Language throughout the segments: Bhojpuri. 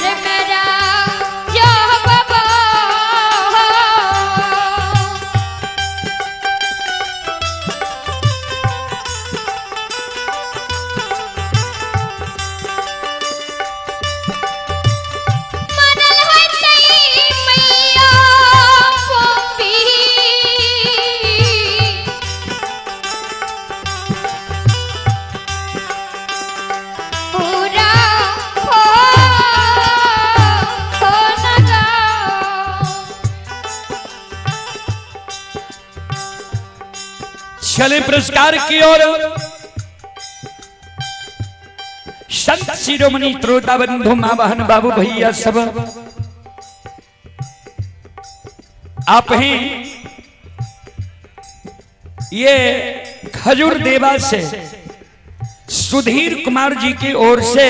घर मेरा जो बाबा मनल हटई मैया पोपी पूरा हो नगा चले पुरस्कार की ओर। संत शिरोमणि श्रोता बंधु मां बहन बाबू भैया सब आप हैं। ये खजूर देवा से सुधीर कुमार जी की ओर से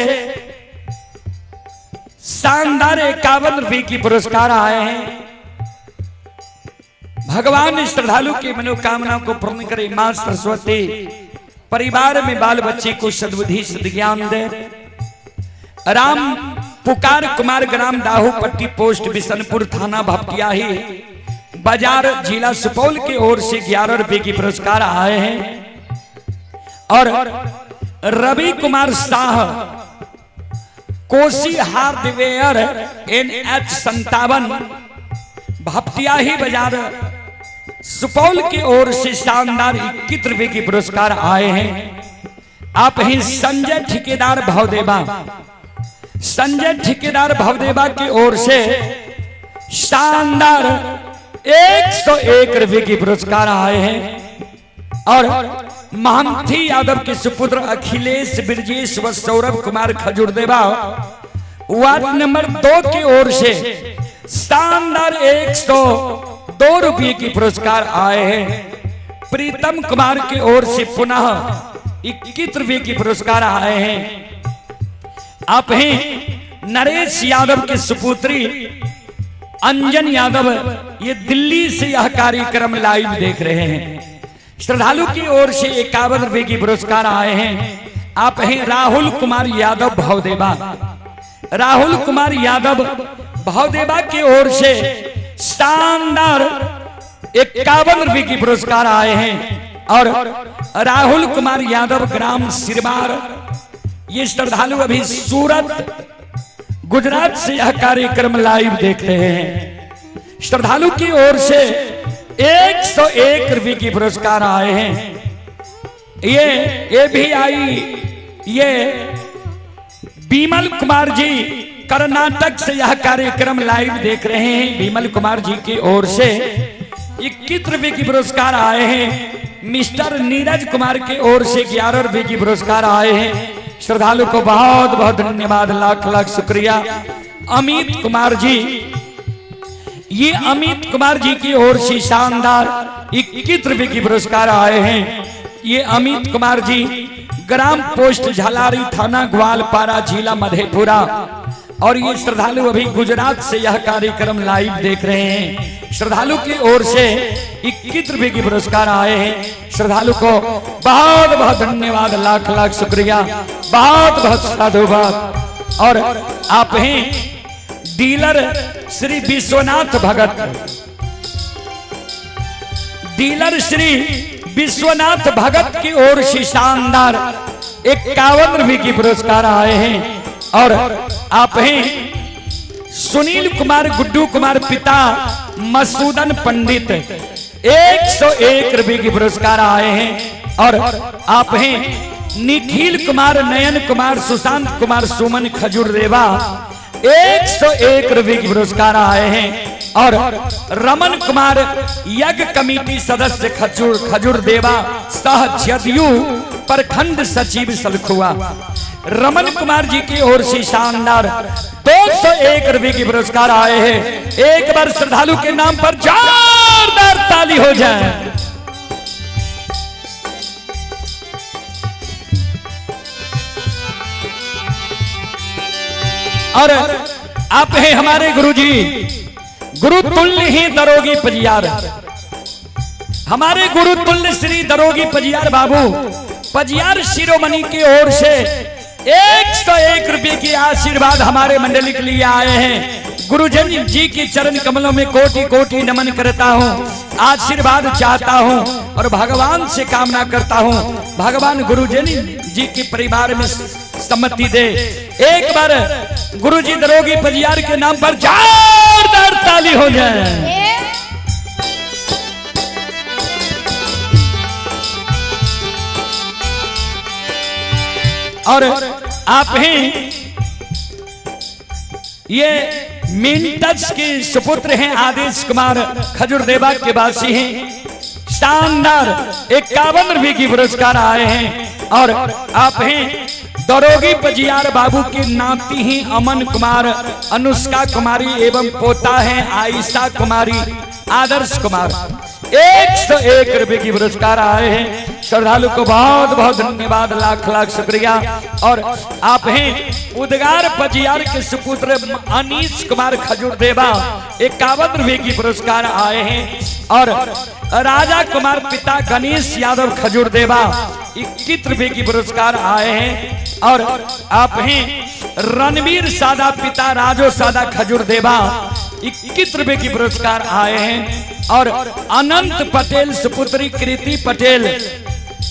शानदार 51 रुपए की पुरस्कार आए हैं। भगवान श्रद्धालु की मनोकामना को पूर्ण करे मां सरस्वती परिवार में बाल बच्चे को सद्बुद्धि सद्ज्ञान दे। राम पुकार कुमार ग्राम दाहू पट्टी पोस्ट बिशनपुर थाना भपटियाही बाजार जिला सुपौल की ओर से 11 रुपए की पुरस्कार आए हैं। और रवि कुमार शाह कोसी हार्डवेयर NH 57 भपटियाही बाजार सुपौल की ओर से शानदार 21 रुपए की पुरस्कार आए हैं। आप हैं संजय ठेकेदार भवदेवा। संजय ठेकेदार भवदेवा की ओर से शानदार 101 रुपए की पुरस्कार आए हैं। और महंती यादव के सुपुत्र अखिलेश ब्रजेश व सौरभ कुमार खजूरदेवा वार्ड नंबर 2 की ओर से शानदार 102 रुपये की पुरस्कार आए हैं। प्रीतम कुमार की ओर से पुनः 21 रुपये की पुरस्कार आए हैं। आप हैं नरेश यादव के सुपुत्री अंजन यादव, ये दिल्ली से यह कार्यक्रम लाइव देख रहे हैं। श्रद्धालु की ओर से 51 रुपए की पुरस्कार आए हैं। आप हैं राहुल कुमार यादव भवदेवा। राहुल कुमार यादव भवदेवा की ओर से शानदार 51 रुपए की पुरस्कार आए हैं। और राहुल कुमार यादव ग्राम सिरबार, ये श्रद्धालु अभी सूरत गुजरात से यह कार्यक्रम लाइव देख रहे हैं। श्रद्धालु की ओर से 101 रुपए की पुरस्कार आए हैं। ये भी आई, ये बीमल कुमार जी कर्नाटक से यह कार्यक्रम लाइव देख रहे हैं। बीमल कुमार जी की ओर से 21 रुपए की पुरस्कार आए हैं। मिस्टर नीरज कुमार की ओर से 11 रुपए की पुरस्कार आए हैं। श्रद्धालु को बहुत बहुत धन्यवाद, लाख लाख शुक्रिया। अमित कुमार जी, ये अमित कुमार जी की ओर से शानदार 21 रुपए की पुरस्कार आए हैं। ये अमित कुमार जी ग्राम पोस्ट झालारी थाना ग्वालपारा जिला मधेपुरा, और ये श्रद्धालु अभी गुजरात से यह कार्यक्रम लाइव देख रहे हैं। श्रद्धालु की ओर से 21 रुपए की पुरस्कार आए हैं। श्रद्धालु को बहुत बहुत धन्यवाद, लाख लाख शुक्रिया, बहुत बहुत साधुवाद। और आप हैं डीलर श्री विश्वनाथ भगत। डीलर श्री विश्वनाथ भगत की ओर से शानदार 51 रुपए की पुरस्कार आए हैं। और आप हैं सुनील कुमार गुड्डू कुमार पिता मसूदन पंडित, 101 रुपए की पुरस्कार आए हैं। और आप हैं निखिल कुमार नयन कुमार सुशांत कुमार सुमन खजूरदेवा, 101 रुपए की पुरस्कार आए हैं। और रमन कुमार यज्ञ कमेटी सदस्य खजूरदेवा सह जदयू प्रखंड सचिव सलखुआ, रमन कुमार जी की ओर से शानदार 201 रुपए की पुरस्कार आए हैं। एक बार श्रद्धालु के नाम पर जोरदार ताली हो जाए। और आप हैं हमारे गुरुजी, गुरु तुल्य ही दरोगी पजियार, हमारे गुरु तुल्य श्री दरोगी पजियार बाबू पजियार शिरोमणि की ओर से 101 रुपए की आशीर्वाद हमारे मंडली के लिए आए हैं। गुरुजन जी के चरण कमलों में कोटि कोटि नमन करता हूँ, आशीर्वाद चाहता हूँ और भगवान से कामना करता हूँ भगवान गुरुजन जी के परिवार में सम्मति दे। एक बार गुरुजी दरोगी पजियार के नाम पर जोरदार ताली हो जाए। और आप हैं ये मिंटच के सुपुत्र हैं, आदेश कुमार खजूरदेवा के वासी हैं। शानदार 51 रुपए की पुरस्कार आए हैं। और आप हैं दरोगी पजियार बाबू के नाती हैं अमन कुमार, अनुष्का कुमारी एवं पोता है आयशा कुमारी, आदर्श कुमार। 101 रुपए की पुरस्कार आए हैं। श्रद्धालु को बहुत बहुत धन्यवाद, लाख लाख शुक्रिया। और आप हैं उद्गार पजियार के सुपुत्र अनीश कुमार खजूरदेवा, 51 रुपए की पुरस्कार आए हैं। और राजा कुमार पिता गणेश यादव खजूरदेवा, 21 रुपए की पुरस्कार आए हैं। और आप हैं रणवीर सादा पिता राजो सादा खजूरदेवा, 21 रुपए की पुरस्कार आए हैं। और अनंत पटेल सुपुत्री कृति पटेल,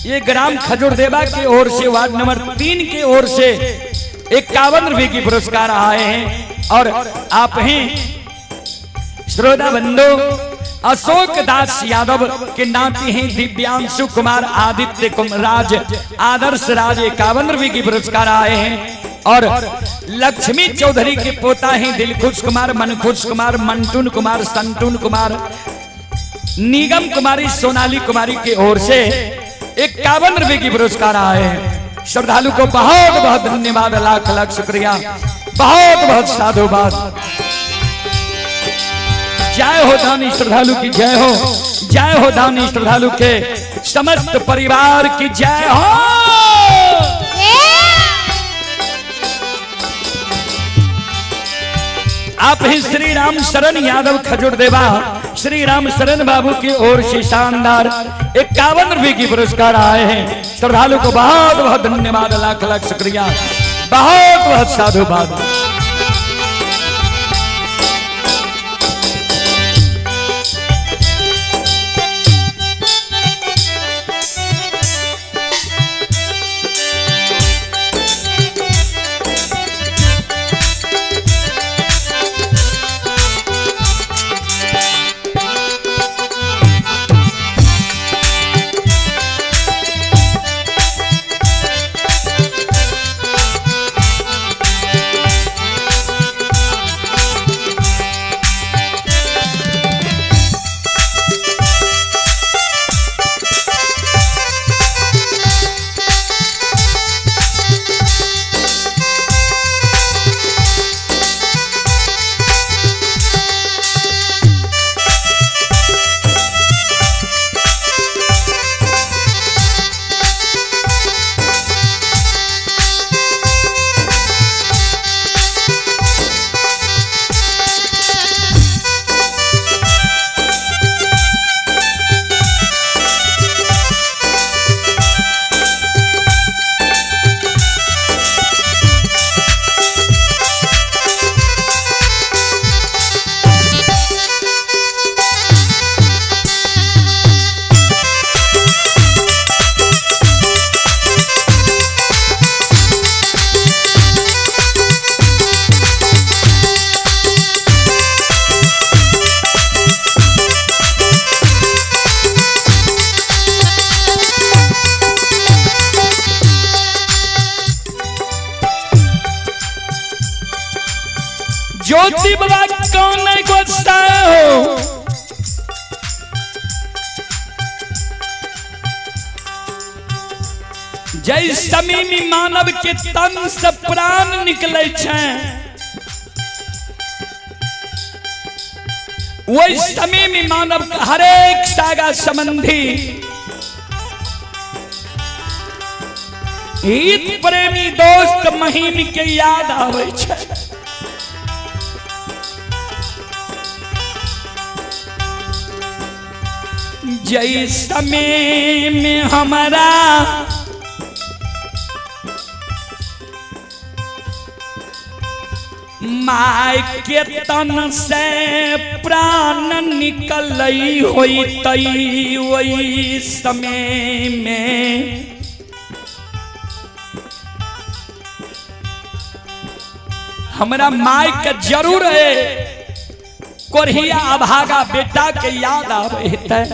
ये ग्राम खजूरदेवा की ओर से वार्ड नंबर 3 की ओर से 51 रुपए की पुरस्कार आए हैं। और आप हैं श्रोता बंधु अशोक दास यादव के नाती हैं दिव्यांशु कुमार आदित्य कुमार राज, आदर्श राज, 51 रुपए की पुरस्कार आए हैं। और लक्ष्मी चौधरी के पोता हैं दिलखुश कुमार, मनखुश कुमार, मंटून कुमार, संतून कुमार, निगम कुमारी, सोनाली कुमारी की ओर से 51 रुपए की पुरस्कार आए हैं। श्रद्धालु को बहुत बहुत धन्यवाद, लाख लाख शुक्रिया, बहुत बहुत साधुवाद। जय हो दानी श्रद्धालु की जय हो, जय हो दानी श्रद्धालु के समस्त परिवार की जय हो। आप ही श्री राम शरण यादव खजूरदेवा, श्री राम शरण बाबू की ओर से शानदार 51 रुपए की पुरस्कार आए हैं। श्रद्धालु को बहुत बहुत धन्यवाद, लाख लाख शुक्रिया, बहुत बहुत साधुवाद। ज्योति बाबा कौन नहीं गुस्सा हो, जय समीमी मानव के तन से प्राण निकले छे, वही समीमी मानव हरेक सागा संबंधी हित प्रेमी दोस्त महीन के याद आवे छे। जय समय में हमारा माय के तन से प्राण निकलई होई तई वही समय में हमरा माय के जरूर है कोरिया अभागा बेटा के याद आवे है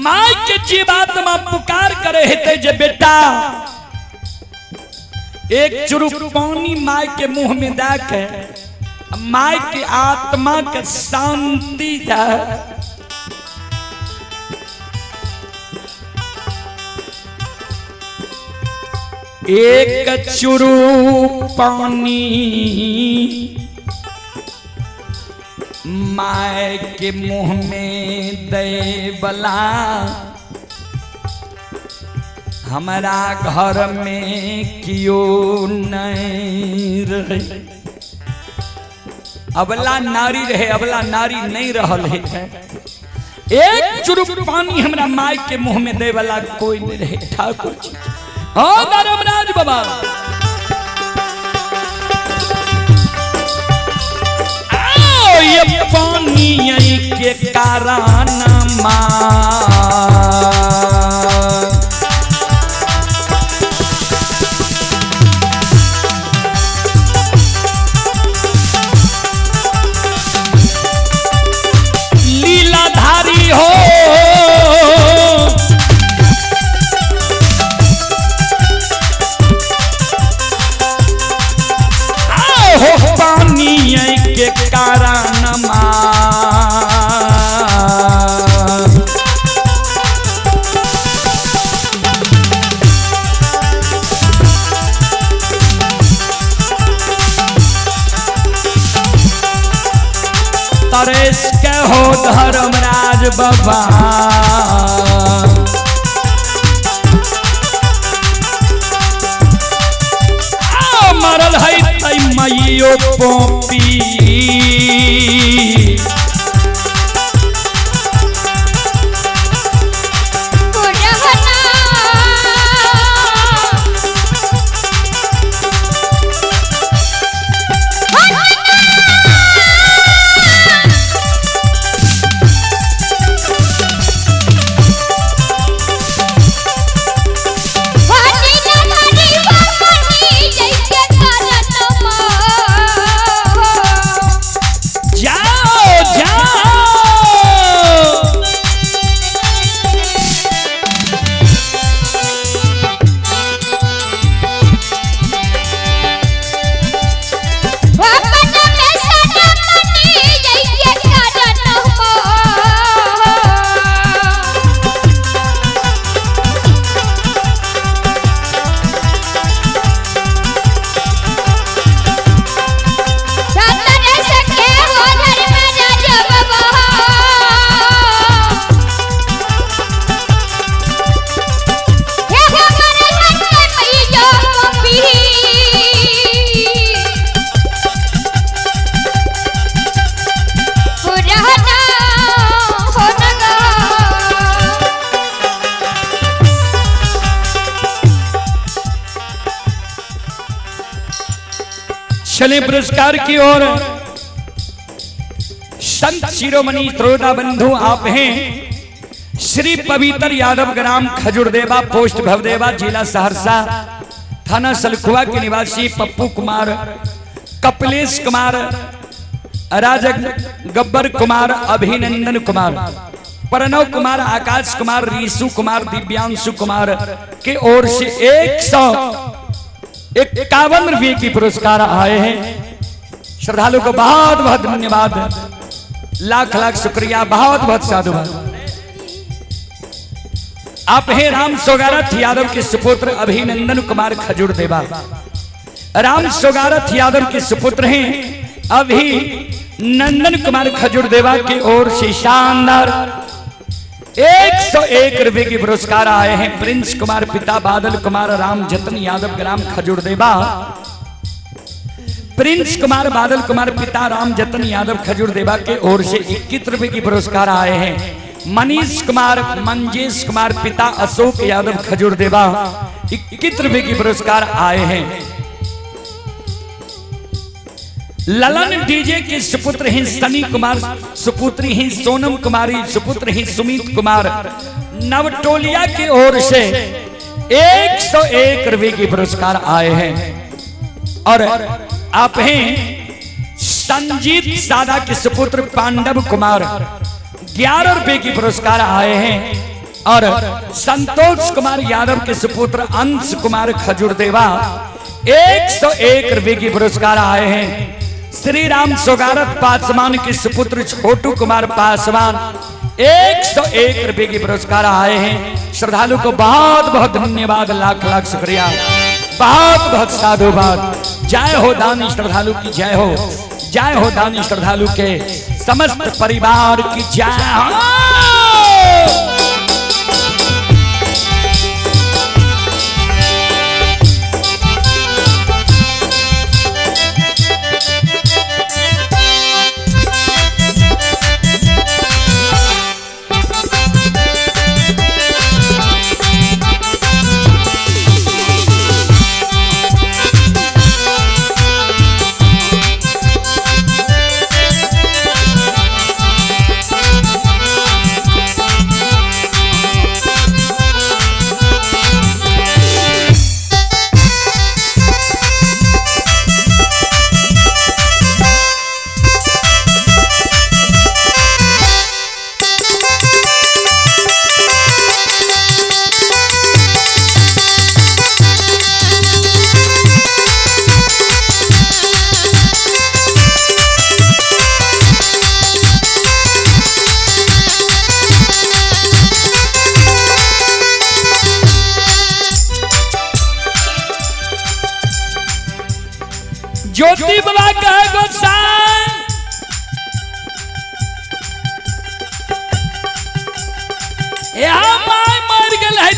माय के जीवात्मा पुकार करे है जे बेटा एक चुरुक पानी माय के मुंह में दे के माय के आत्मा के शांति दे एक चुरुक पानी माय के मुंह में दे बला हमारा घर में क्यों नहीं रहे अबला नारी रहे अबला नारी नहीं रहल है एक चुरुक पानी हमरा माय के मुंह में दे वाला कोई नहीं रहे ठाकुर जी हाँ धर्मराज बाबा ये पानी के कारण लीलाधारी हो पानी के कारण तरेस के हो धर्मराज बाबा मरल है तई मैयो पोपी चले पुरस्कार की ओर संत शिरोमणि श्रोता बंधु आप हैं श्री पवित्र यादव ग्राम खजुरदेवा पोस्ट भवदेवा जिला सहरसा थाना सलखुआ के निवासी पप्पू कुमार कपिलेश कुमार राजा गब्बर कुमार अभिनंदन कुमार प्रणव कुमार आकाश कुमार रीसु कुमार दिव्यांशु कुमार के ओर से 151 रुपये की पुरस्कार आए हैं। श्रद्धालु को बहुत बहुत धन्यवाद, लाख लाख शुक्रिया, बहुत बहुत साधुवाद। आप हैं राम सोगारथ यादव के सुपुत्र अभिनंदन कुमार खजुरदेवा। राम सोगारथ यादव के सुपुत्र हैं अभिनंदन कुमार खजुरदेवा की ओर से शानदार 101 रुपये की पुरस्कार आए हैं। प्रिंस कुमार पिता बादल कुमार राम जतन यादव ग्राम खजुरदेवा। प्रिंस कुमार बादल कुमार पिता राम जतन यादव खजुरदेवा के ओर से 21 रुपये की पुरस्कार आए हैं। मनीष कुमार मंजेश कुमार पिता अशोक यादव खजुरदेवा 21 रुपये की पुरस्कार आए हैं। ललन डीजे के सुपुत्र हैं सनी कुमार, सुपुत्री हैं सोनम कुमारी, सुपुत्र हैं सुमित कुमार। नवटोलिया की ओर से 101 रुपए के पुरस्कार आए हैं। और आप हैं संजीत सादा के सुपुत्र पांडव कुमार, 11 रुपए की पुरस्कार आए हैं। और संतोष कुमार यादव के सुपुत्र अंश कुमार खजूरदेवा, 101 रुपए की पुरस्कार आए हैं। श्री राम सोगारत पासवान के सुपुत्र छोटू कुमार पासवान, 101 रुपए की पुरस्कार आए हैं। श्रद्धालु को बहुत बहुत धन्यवाद, लाख लाख शुक्रिया, बहुत बहुत साधुवाद। जय हो दानी श्रद्धालु की जय हो, जय हो दानी श्रद्धालु के समस्त परिवार की जय हो। ज्योति बाबा कहे गोसाई माय मर गल है,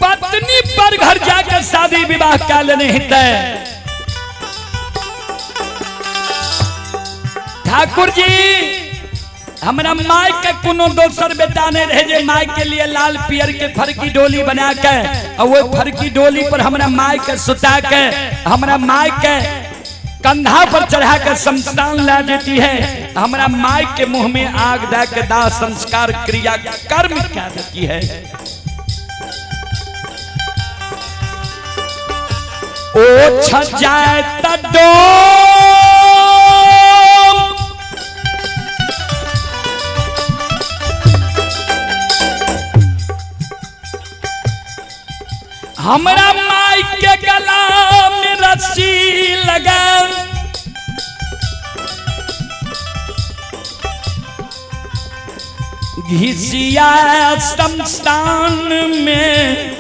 पत्नी पर घर जाकर शादी विवाह कर लेने हित। ठाकुर जी हमरा माई के कोनो दोसर बेटा नहीं रहे जे माई के लिए लाल पियर के फर की डोली बना के और वो फर की डोली पर हमरा माई के सुता के हमरा माई के कंधा पर चढ़ा कर शमशान ला देती है। हमरा माई के मुंह में आग दे के दाह संस्कार क्रिया कर्म क्या देती है। ओ छजाए तडो हमरा माई के गला में रस्सी लगा, घिसिया शमशान में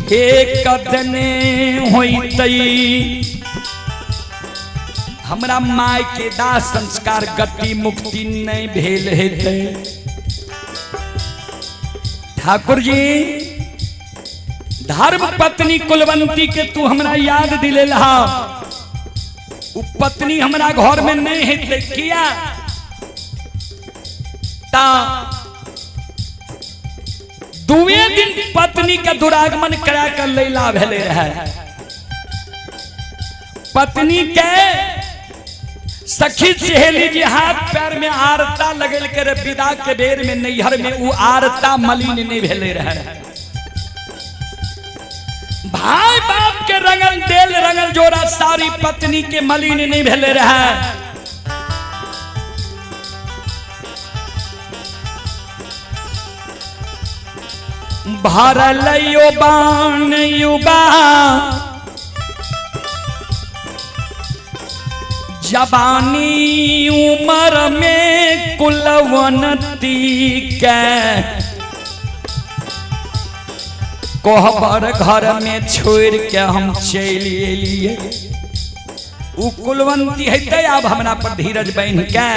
फेंक देने होइतई। हमरा माई के दाह संस्कार गति मुक्ति नहीं भेल हेतै। ठाकुर जी धर्म पत्नी कुलवंती के तू हमरा याद दिले लहा, उ पत्नी हमरा घर में नहीं हेतै किया ता दुए दिन पत्नी का दुरागमन करा कर लैला भेले रहे। पत्नी के सखी सहेली जी हाथ पैर में आरता लगल कर विदा के बेर में नैहर में उ आरता मलिन नहीं भेले रहे। भाई बाप के रंगल देल रंगल जोड़ा सारी पत्नी के मलिन नहीं भेले रहे। भरल यो बाण युबा जवानी उम्र में कुलवंती के कोहबर घर में छोड़ के हम चल एलिए। उ कुलवंती है अब हमरा पर धीरज बन के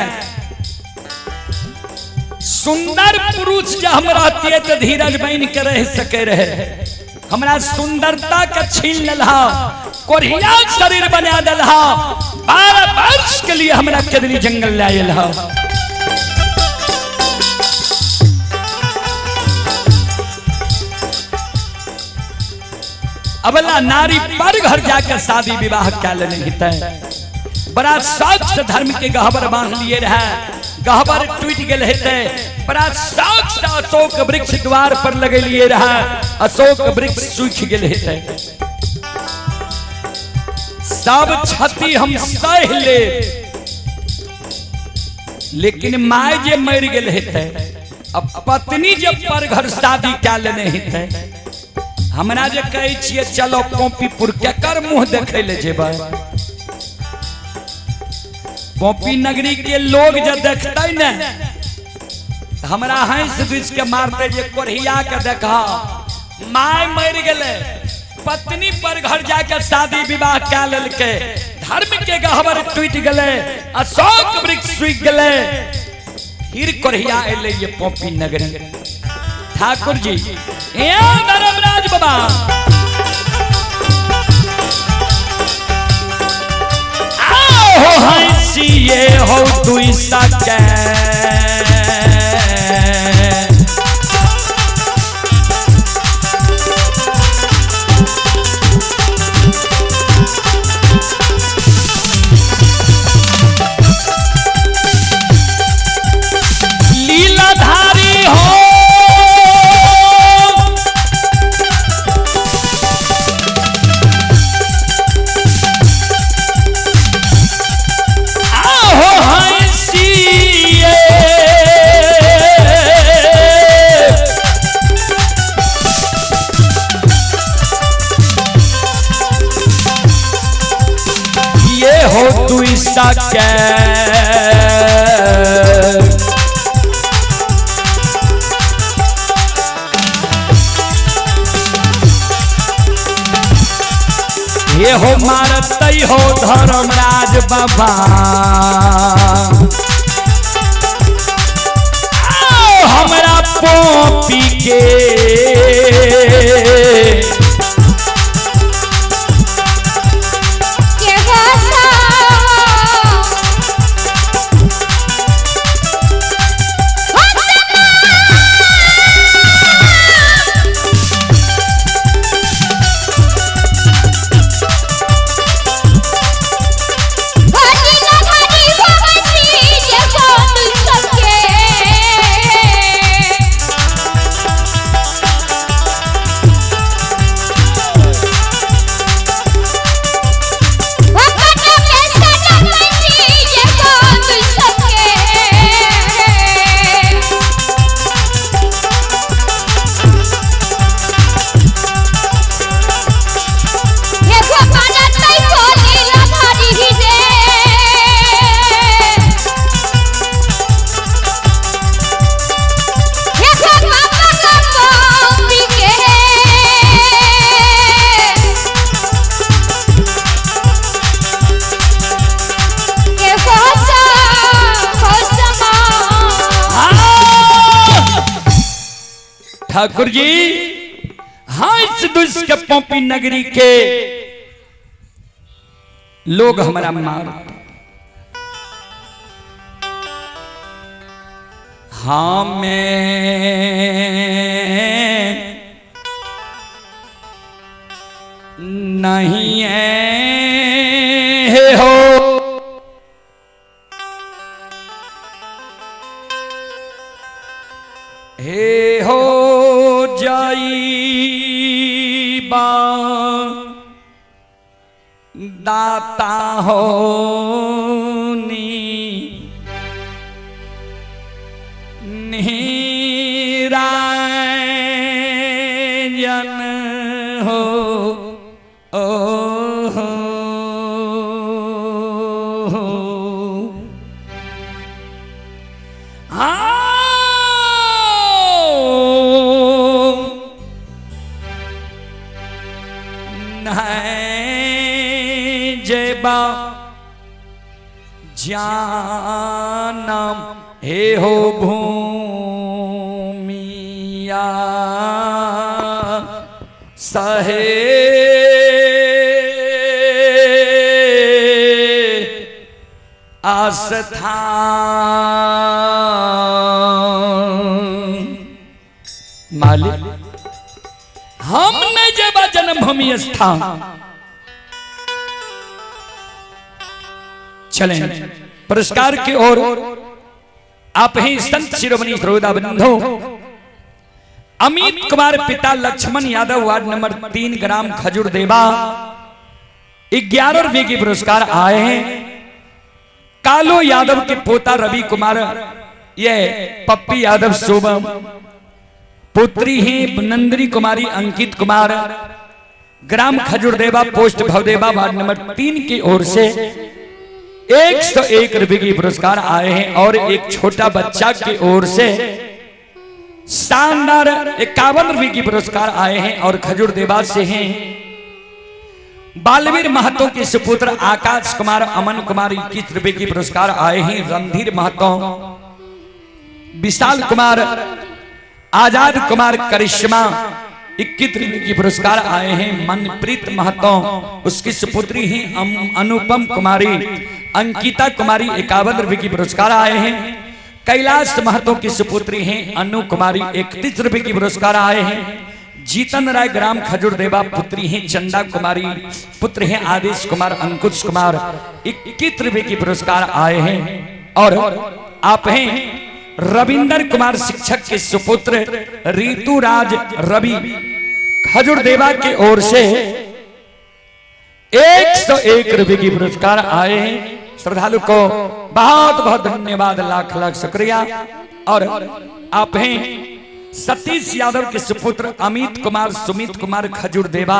सुंदर पुरुष जब हम रहती तो धीरज बन के रह सके रहे। हमरा सुंदरता का छीन लहा, कोरिया शरीर बना दलहा, 12 वर्ष के लिए हमरा केदरी जंगल लाए लहा। अबला नारी पर घर जाकर शादी विवाह क्या लेने हित बड़ा शौक से धर्म के गहबर बांध लिए रहे गहबर टूट गए हेते बड़ा शौक से अशोक वृक्ष द्वार पर लगे लिए रहा अशोक वृक्ष सूख गए हेते सब क्षति हम सह ले लेकिन माय जे मर गए हेते अब पत्नी जब पर घर शादी क्या लेने हिते हमरा जे कहे छिए चलो पोपीपुर केकर मुंह देखे ले जेबा पोपी नगरी के लोग जब देखते न हमरा हंस बीच के मारते जे कोरिया के देखा माय मर गए पत्नी पर घर जाकर शादी विवाह क्या ललके धर्म के गहवर टूट गए अशोक वृक्ष सूख गए फिर कोरिया अले ये पोपी नगरी ठाकुर जी धर्मराज बाबा हो हंसिए हो दुई सके लीलाधारी हो सके ये हो मारत हो धर्मराज बाबा हमरा पोपी के ठाकुर जी हंस दुष्ट के पोपी नगरी के लोग हमारा मार हमें नहीं है हो हे हो जाईबा दाता हो निराजन हो ओ हो जेबा जानम हे हो भूमिया सहे आस्थान मालिक हमने जब जन्मभूमि स्थान चले पुरस्कार की ओर। आप ही संत शिरोमणि श्रोता बंधु अमित कुमार पिता Lakshman Yadav ward number 3 gram खजूर देवा 11 रुपये की पुरस्कार आए हैं। कालो यादव के पोता रवि कुमार, ये पप्पी यादव शुभम, पुत्री हैं नंदिनी कुमारी अंकित कुमार, ग्राम खजूर देवा पोस्ट भवदेवा वार्ड नंबर 3 की ओर से 101 रुपये की पुरस्कार आए हैं। और एक छोटा बच्चा की ओर से शानदार 51 रुपये की पुरस्कार आए हैं। और खजूर देवा से हैं बालवीर महतो के सुपुत्र आकाश कुमार अमन कुमार 21 रुपये की पुरस्कार आए हैं। रणधीर महतो, विशाल कुमार, आजाद कुमार, करिश्मा 21 रुपये की पुरस्कार आए हैं। मनप्रीत महतो, उसकी सुपुत्री ही अनुपम कुमारी अंकिता कुमारी 51 रुपये की पुरस्कार आए हैं। कैलाश महतो की सुपुत्री हैं अनु कुमारी 31 रुपये की पुरस्कार आए हैं। जीतन राय ग्राम खजूर देवा पुत्री हैं चंदा कुमारी, पुत्र हैं आदेश कुमार अंकुश कुमार 21 रुपये की पुरस्कार आए हैं। और आप हैं रविंदर कुमार शिक्षक के सुपुत्र ऋतुराज रवि खजूर देवा की ओर से 101 रुपये की पुरस्कार आए हैं। श्रद्धालु को बहुत बहुत धन्यवाद, लाख लाख शुक्रिया। और आप हैं सतीश यादव के सुपुत्र अमित कुमार सुमित कुमार खजूर देवा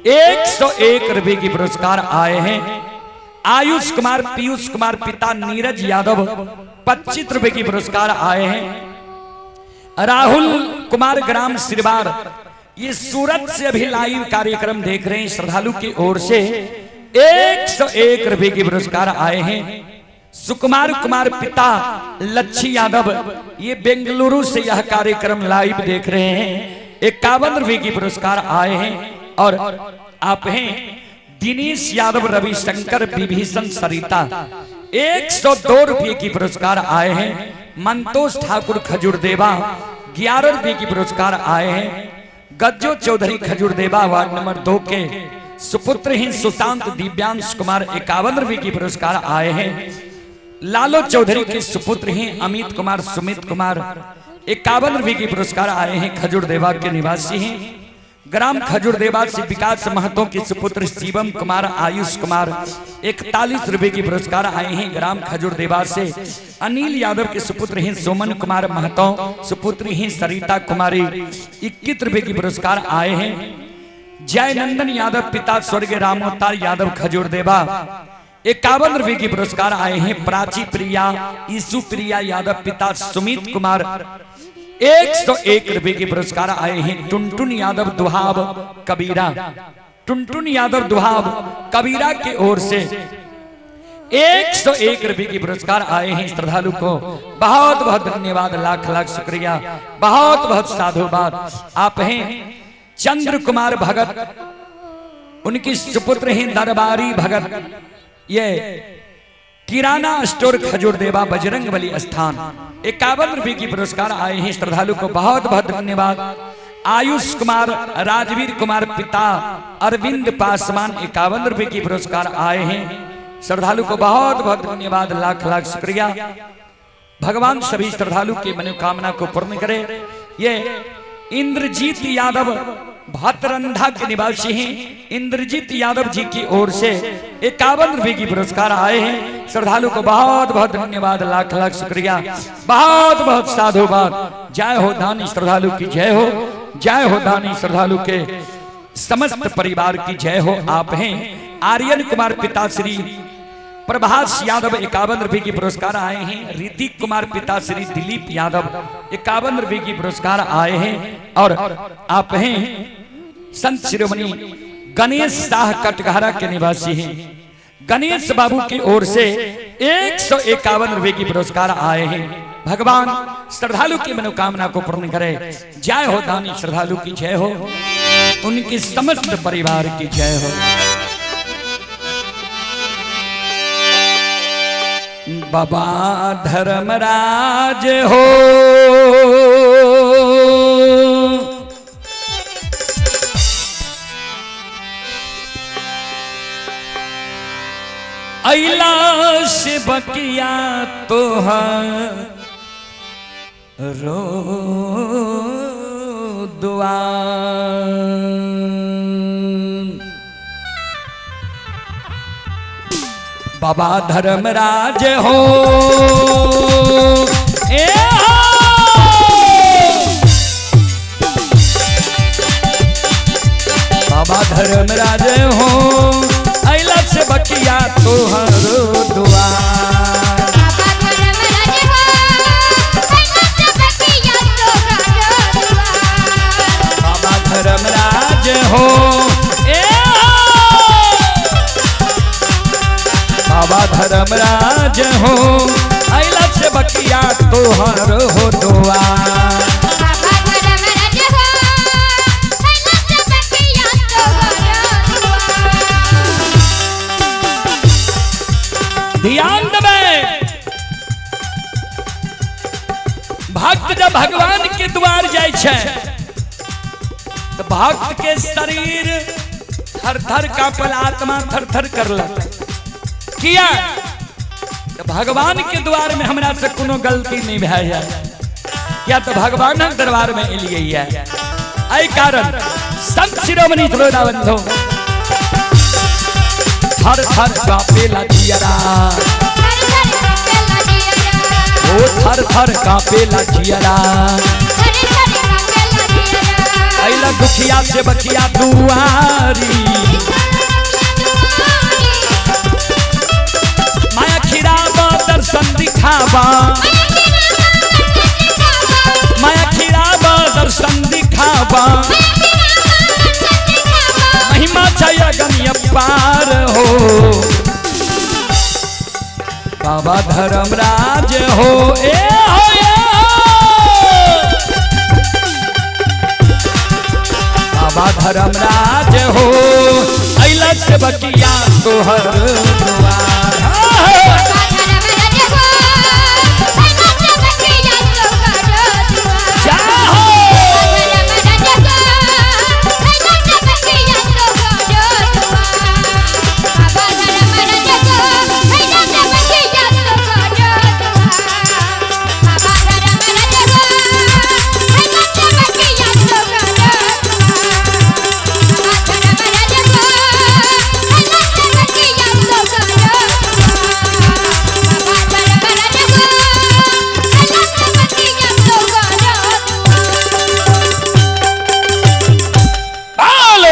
101 रुपये की पुरस्कार आए हैं। आयुष कुमार पीयूष कुमार पिता नीरज यादव 25 रुपये की पुरस्कार आए हैं। राहुल कुमार ग्राम सिरवार, ये सूरत से अभी लाइव कार्यक्रम देख रहे हैं, श्रद्धालु की ओर से 101 रुपये की पुरस्कार आए हैं। सुकुमार कुमार पिता लच्छी यादव, ये बेंगलुरु से यह कार्यक्रम लाइव देख रहे हैं, 51 रुपये की पुरस्कार आए हैं। और आप हैं दिनेश यादव रविशंकर विभीषण सरिता 102 रुपये की पुरस्कार आए हैं। मंतोष ठाकुर खजूर देवा 11 रुपये की पुरस्कार आए हैं। गज्जो चौधरी खजूर देवा वार्ड नंबर 2 के सुपुत्र ही सुशांत दिव्यांश कुमार 51 रुपये की पुरस्कार आए हैं। लालो चौधरी के सुपुत्र हैं अमित कुमार सुमित कुमार 51 रुपये की पुरस्कार आए हैं। खजूर देवा के निवासी हैं। ग्राम खजूर देवा से विकास महतो के सुपुत्र शिवम कुमार आयुष कुमार 41 रुपये की पुरस्कार आए हैं। ग्राम खजूर देवा से अनिल यादव के सुपुत्र हैं सोमन कुमार महतो, सुपुत्री हैं सरिता कुमारी 21 रुपये की पुरस्कार आए हैं। जयनंदन यादव पिता स्वर्गीय रामोतार यादव खजूर देवा 51 रुपये की पुरस्कार आए हैं। प्राची प्रिया ईसु प्रिया यादव पिता सुमित कुमार 101 रुपये के पुरस्कार आए हैं। टुनटुन यादव दुहाब कबीरा, टुनटुन यादव दुहाब कबीरा की ओर से 101 रुपये की पुरस्कार आए हैं। श्रद्धालु को बहुत बहुत धन्यवाद, लाख लाख शुक्रिया, बहुत बहुत साधुवाद। आप हैं चंद्र कुमार भगत, उनकी सुपुत्र हैं दरबारी भगत, ये किराना स्टोर खजूर देवा बजरंग बली स्थान 51 रुपये की पुरस्कार आए हैं। श्रद्धालु को बहुत बहुत धन्यवाद। आयुष कुमार राजवीर कुमार पिता अरविंद पासवान 51 रुपये की पुरस्कार आए हैं। श्रद्धालु को बहुत बहुत धन्यवाद, लाख लाख शुक्रिया। भगवान सभी श्रद्धालु की मनोकामना को पूर्ण करे। ये इंद्रजीत यादव भातरंधा के निवासी हैं। इंद्रजीत यादव जी की ओर से 51 रुपये की पुरस्कार आए हैं। श्रद्धालु को बहुत बहुत धन्यवाद, लाख लाख शुक्रिया, बहुत बहुत साधुवाद। जय हो दानी श्रद्धालु की जय हो, जय हो दानी श्रद्धालु के समस्त परिवार की जय हो। आप हैं आर्यन कुमार पिता श्री प्रभास यादव 51 रुपये की पुरस्कार आए हैं। ऋतिक कुमार पिता श्री दिलीप यादव 51 रुपये की पुरस्कार आए हैं। और आप हैं संत शिरोमणि गणेश शाह कटघरा के निवासी हैं। गणेश बाबू की ओर से 151 रुपये की पुरस्कार आए हैं। भगवान श्रद्धालु की मनोकामना को पूर्ण करे। जय हो दानी श्रद्धालु की जय हो, उनकी समस्त परिवार की जय हो। बाबा धर्मराज हो अइला से बकिया तोहरो दुआर। बाबा धर्मराज हो ए हो। बाबा धर्मराज हो अइला से बकिया तोहरो दुआर। बाबा धर्मराज हो ए बाबा धर्मराज हो अइला से बकिया तोहरो दुआर। ध्यान देवे भक्त जब भगवान के द्वार जाय छे तो भक्त के शरीर थर थर कांपल, आत्मा थर थर करलक। किया तो भगवान के द्वार में हमरा से कोनो गलती नहीं भै जाए, या तो भगवान के दरबार में एलिए है। एहि कारण संत शिरोमणि श्रोताबंधु थर थर कांपेला जियरा, ओ थर थर कांपेला जियरा। अइला दुखिया से बकिया दुआरी, माया खिराबा दर्शन दिखावा, माया खिराबा दर्शन दिखावा। महिमा छाया गम्य पार हो बाबा धर्मराज हो ए हो ए हो। बाबा धर्मराज हो अइला से बकिया तोहर दुआर।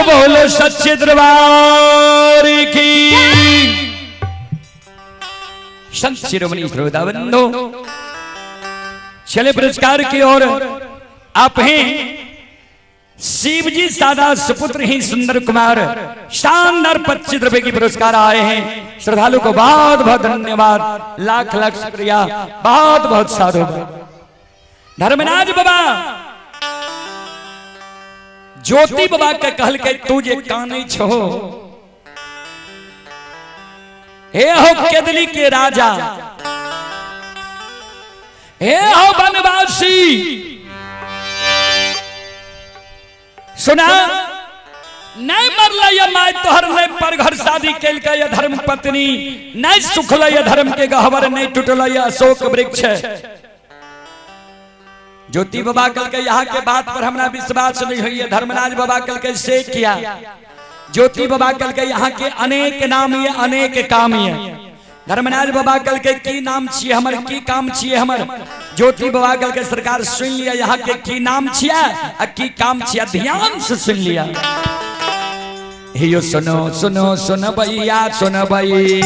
बोलो सच्चे दरबार की। संत शिरोमणि श्रोताबंधु चले पुरस्कार की ओर। आप हैं शिवजी सादा सुपुत्र ही सुंदर कुमार, शानदार 25 रुपए की पुरस्कार आए हैं। श्रद्धालु को बहुत बहुत धन्यवाद, लाख लाख शुक्रिया, बहुत बहुत साधुवाद। धर्मराज बाबा ज्योति बाबा के कहल के तू जे काने छो, हे हो केदली के राजा, हे हो बनवासी। सुना नहीं मरल ये माय तोहर, नहीं पर घर शादी कैल के ये धर्म पत्नी, नहीं सुखल ये धर्म के गहवर, नहीं टूटल ये अशोक वृक्ष। ज्योति बाबा कल के यहाँ के बात पर हमरा विश्वास नहीं हुई है। धर्मराज बाबा कल के से किया, ज्योति बाबा कल के यहाँ के अनेक नाम ये अनेक काम ये। धर्मराज बाबा कल के की नाम छिए हमर, की काम छिए हमर। ज्योति बाबा कल के सरकार सुन लिया यहाँ के की नाम छिया आ की काम छिया, ध्यान से सुन लिया। यो सुनो सुनो सुन भैया सुन भई,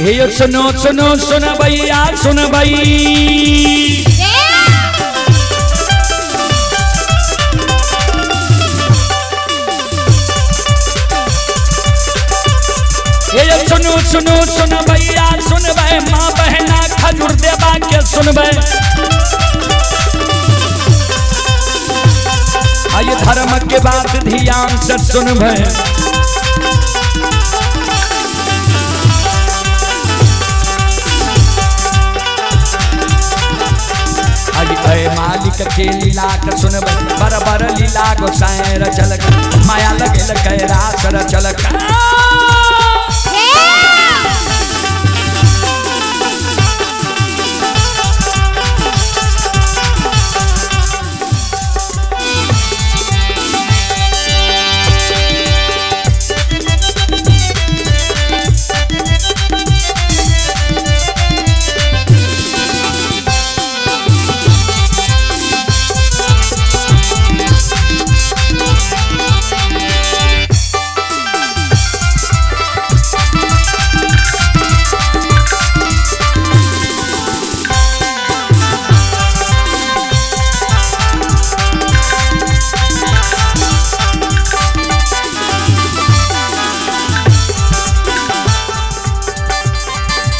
हे यो सुनो सुनो सुन भैया सुन भाई। हे यो सुनो सुनो सुन भैया सुन भाई, माँ बहना खजूर देवा के सुन भाई। आइए धर्म के बात ध्यान से सुन भाई। मालिक के लीला के सुन बर बर लीला गोसाई रचल, माया लगे लगे रास रचल।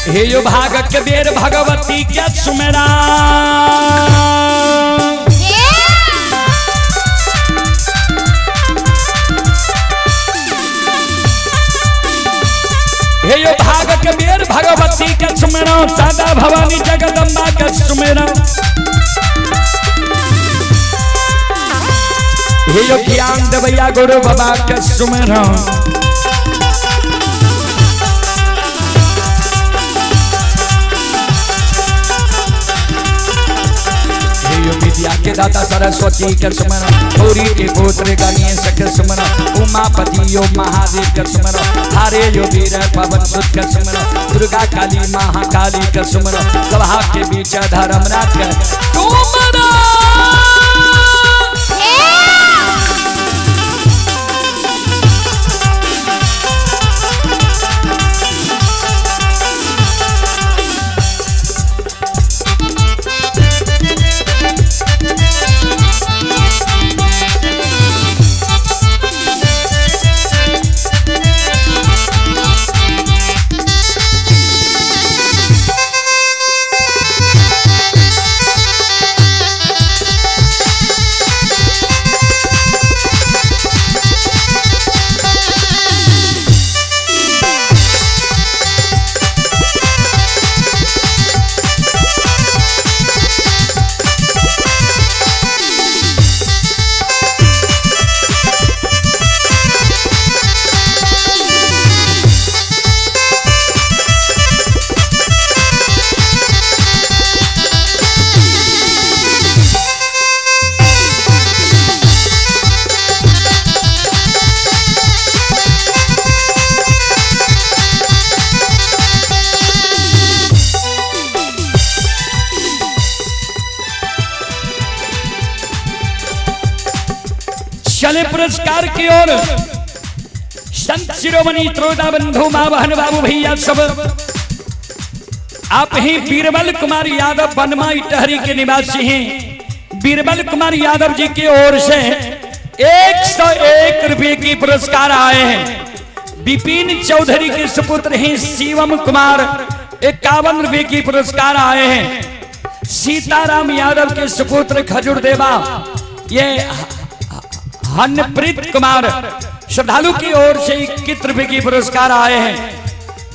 हे यो भाग के बेर भगवती के सुमेरा, हे यो भाग के बेर भगवती के सुमेरा, सादा भवानी जगदम्बा के सुमेरा। हे यो ज्ञान देवैया गुरु बाबा के सुमेरा। विद्या के दाता सरस्वती के सुमरा, गौरी के पुत्र गणेश के सुमरा, उमापति यो महादेव के सुमरा, हारे यो वीर पवन सुत के सुमरा, दुर्गा काली महाकाली के सुमरा, सभा के बीच धर्मराज के सुमरा। चले पुरस्कार की ओर। संत शिरोमणि त्रोदा बंधु मां बहन बाबू भैया सब, आप ही बीरबल कुमार यादव बनमा इटहरी के निवासी हैं। बीरबल कुमार यादव जी की ओर से 101 रुपए की पुरस्कार आए हैं। विपिन चौधरी के सुपुत्र हैं शिवम कुमार, 51 रुपए की पुरस्कार आए हैं। सीताराम यादव के सुपुत्र खजूर देवा, ये हनप्रीत कुमार श्रद्धालु की ओर से 21 रुपए की पुरस्कार आए हैं।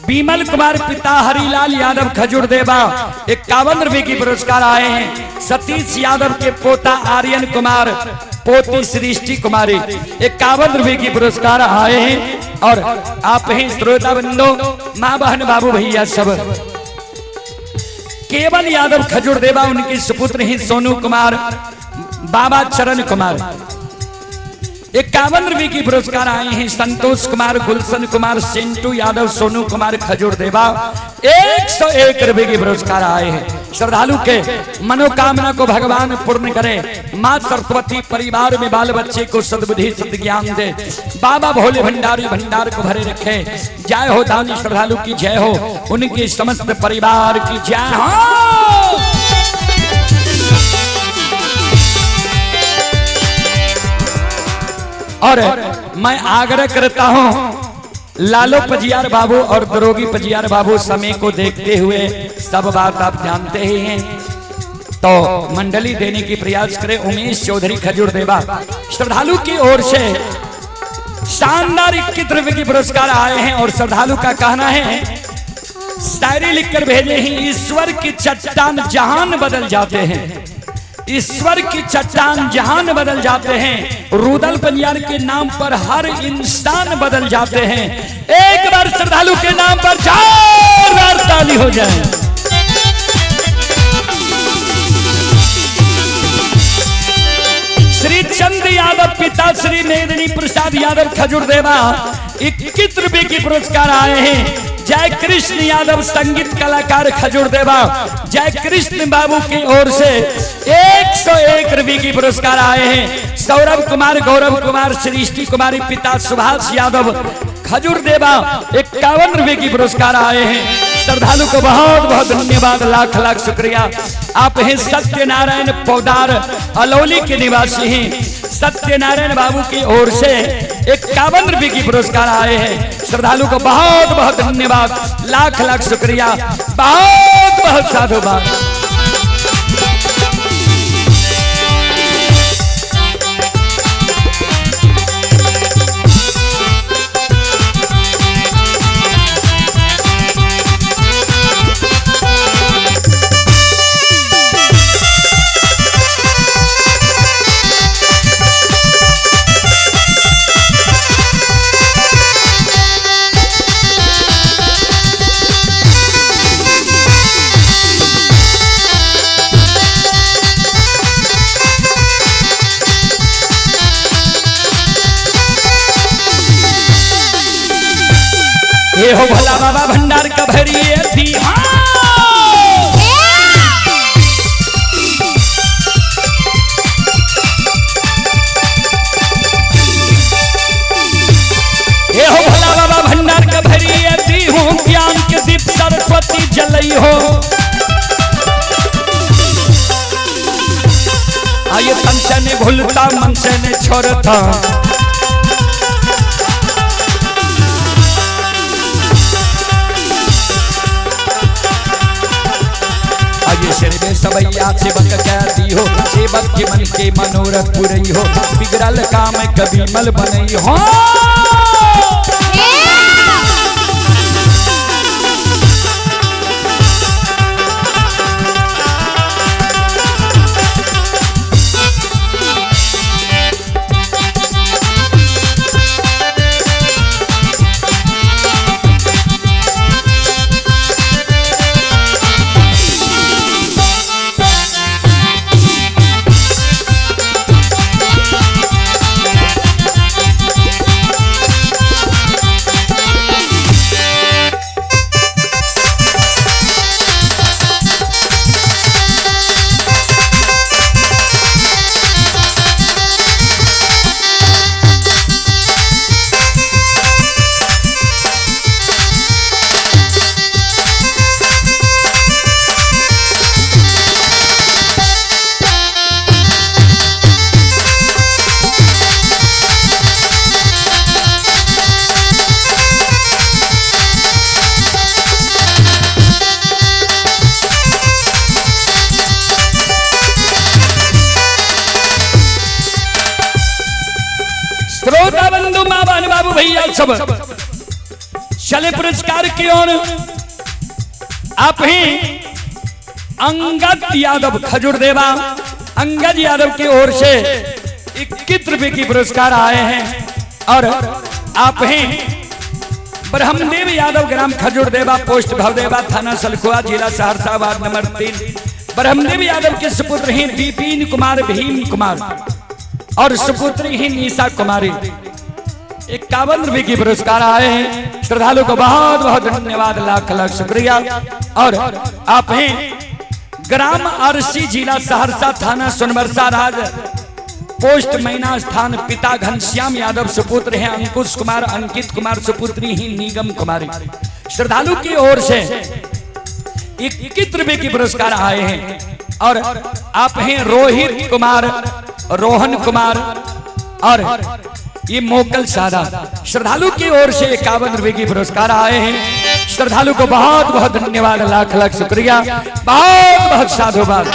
बीमल कुमार पिता हरिलाल यादव खजूर देवा, 51 रुपए की पुरस्कार आए हैं। सतीश यादव के पोता आर्यन कुमार, पोती सृष्टि कुमारी, 51 रुपए की पुरस्कार आए हैं। और आप ही श्रोता बंधु मां बहन बाबू भैया सब, केवल यादव खजूर देवा, उनके सुपुत्र ही सोनू कुमार, बाबा चरण कुमार, 51 की पुरस्कार आए हैं संतोष कुमार, गुलशन कुमार, सिंटू यादव, सोनू कुमार खजूर देवा। 101 रुपए की पुरस्कार आए हैं। श्रद्धालु के मनोकामना को भगवान पूर्ण करे। माँ सरस्वती परिवार में बाल बच्चे को सद्बुद्धि सद्ज्ञान दे। बाबा भोले भंडारी भंडार को भरे रखे। जय हो दानी श्रद्धालु की जय हो, उनके समस्त परिवार की जय हो। और मैं आग्रह करता हूं लालो पजियार बाबू और दरोगी पजियार बाबू समय को देखते हुए सब बात आप जानते ही हैं, तो मंडली देने की प्रयास करें। उमेश चौधरी खजूर देवा श्रद्धालु की ओर से शानदार 21 रुपए की पुरस्कार आए हैं। और श्रद्धालु का कहना है शायरी लिखकर भेजे हैं, ईश्वर की चट्टान जहान बदल जाते हैं, ईश्वर की चट्टान जहान बदल जाते हैं, रुदल पंजाब के नाम पर हर इंसान बदल जाते हैं। एक बार श्रद्धालु के नाम पर 4 बार ताली हो जाए। श्री चंद यादव पिता श्री मेदिनी प्रसाद यादव खजूर देवा 21 रुपए की पुरस्कार आए हैं। जय कृष्ण यादव संगीत कलाकार खजूर देवा, जय कृष्ण बाबू की ओर से 101 रुपए की पुरस्कार आए हैं। सौरभ कुमार, गौरव कुमार, सृष्टि कुमारी पिता सुभाष यादव खजूर देवा 51 रुपए की पुरस्कार आए हैं। श्रद्धालु को बहुत बहुत धन्यवाद, लाख लाख शुक्रिया। आप हैं सत्यनारायण पौदार अलौली के निवासी हैं। सत्यनारायण बाबू की ओर से 51 रुपए की पुरस्कार आए हैं। श्रद्धालु को बहुत बहुत धन्यवाद, लाख लाख शुक्रिया, बहुत बहुत साधुवाद। ये हो भला बाबा भंडार का भरिए दी। ये हो भला बाबा भंडार का भरिए दी हूँ, ज्ञान के दीप सरस्वती जलई हो। आइए तन से ने भूलता मन से ने छोड़ता, सबैया सेवक कहती हो, सेवक के मन के मनोरथ पुरई हो, बिगड़ल काम कभी मल बनई हो। श्रोता बंधु मां बहन बाबू भैया सब चले पुरस्कार की ओर। आप ही अंगद यादव खजूर देवा, अंगद यादव की ओर से 21 रुपए की पुरस्कार आए हैं। और आप ही ब्रह्मदेव यादव ग्राम खजूर देवा, पोस्ट भवदेवा, थाना सलखुआ, जिला सहरसा, वार्ड नंबर 3। ब्रह्मदेव यादव के सुपुत्र हैं विपिन कुमार, भीम कुमार। और सुपुत्री ही निशा कुमारी 51 रुपए की पुरस्कार आए हैं। श्रद्धालु को बहुत बहुत धन्यवाद, लाख लाख शुक्रिया। और आप हैं ग्राम आरसी, जिला सहरसा, थाना सोनबरसा, राज पोस्ट मैना स्थान, पिता घनश्याम यादव, सुपुत्र हैं अंकुश कुमार, अंकित कुमार, सुपुत्री ही निगम कुमारी। श्रद्धालु की ओर से 21 रुपए की पुरस्कार आए हैं। और आप हैं रोहित कुमार, रोहन कुमार और ये मोकल सादा। श्रद्धालु की ओर से 51 रुपए की पुरस्कार आए हैं। श्रद्धालु को बहुत बहुत धन्यवाद, लाख लाख शुक्रिया, बहुत बहुत साधुवाद।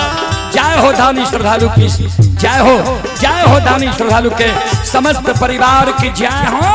जय हो दानी श्रद्धालु की, जय हो दानी श्रद्धालु के समस्त परिवार की जय हो।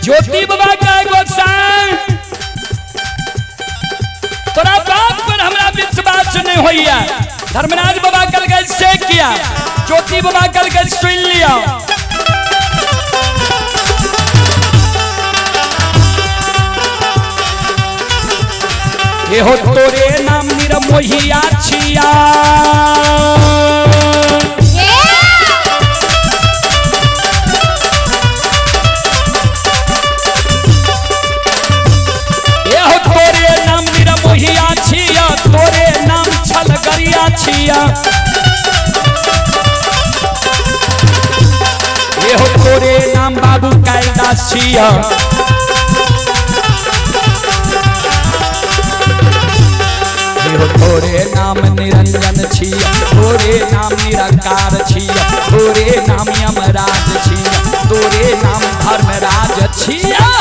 ज्योति बाबा का गोसाई तोरा बात पर हमरा विश्वास नहीं होइया। धर्मराज बाबा कल गए से किया, ज्योति बाबा कल गए सुन लिया। ये हो तोरे नाम निरमोहिया छिया, तोरे नाम छलगरिया छिया। ये हो तोरे नाम बाबू कैलाश छिया। ये हो तोरे नाम निरंजन छिया, तोरे नाम निराकार छिया, तोरे नाम यमराज छिया, तोरे नाम धर्मराज छिया।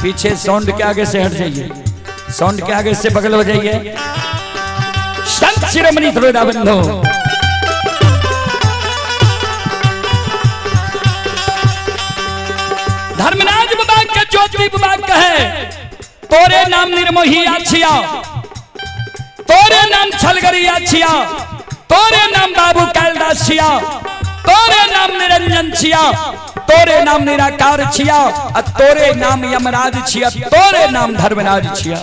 पीछे साउंड के आगे से हट जाइए, साउंड के आगे से बगल हो जाइए। संत शिरोमणि थोड़ा बंधो, धर्मराज बाबा का ज्योति बाबा कहे तोरे नाम निर्मोहिया छिया, तोरे नाम छलगरिया छिया, तोरे नाम बाबू कैलाश छिया, तोरे नाम निरंजन छिया, तोरे नाम निराकार छिया, तोरे नाम यमराज छिया, तोरे नाम धर्मराज छिया।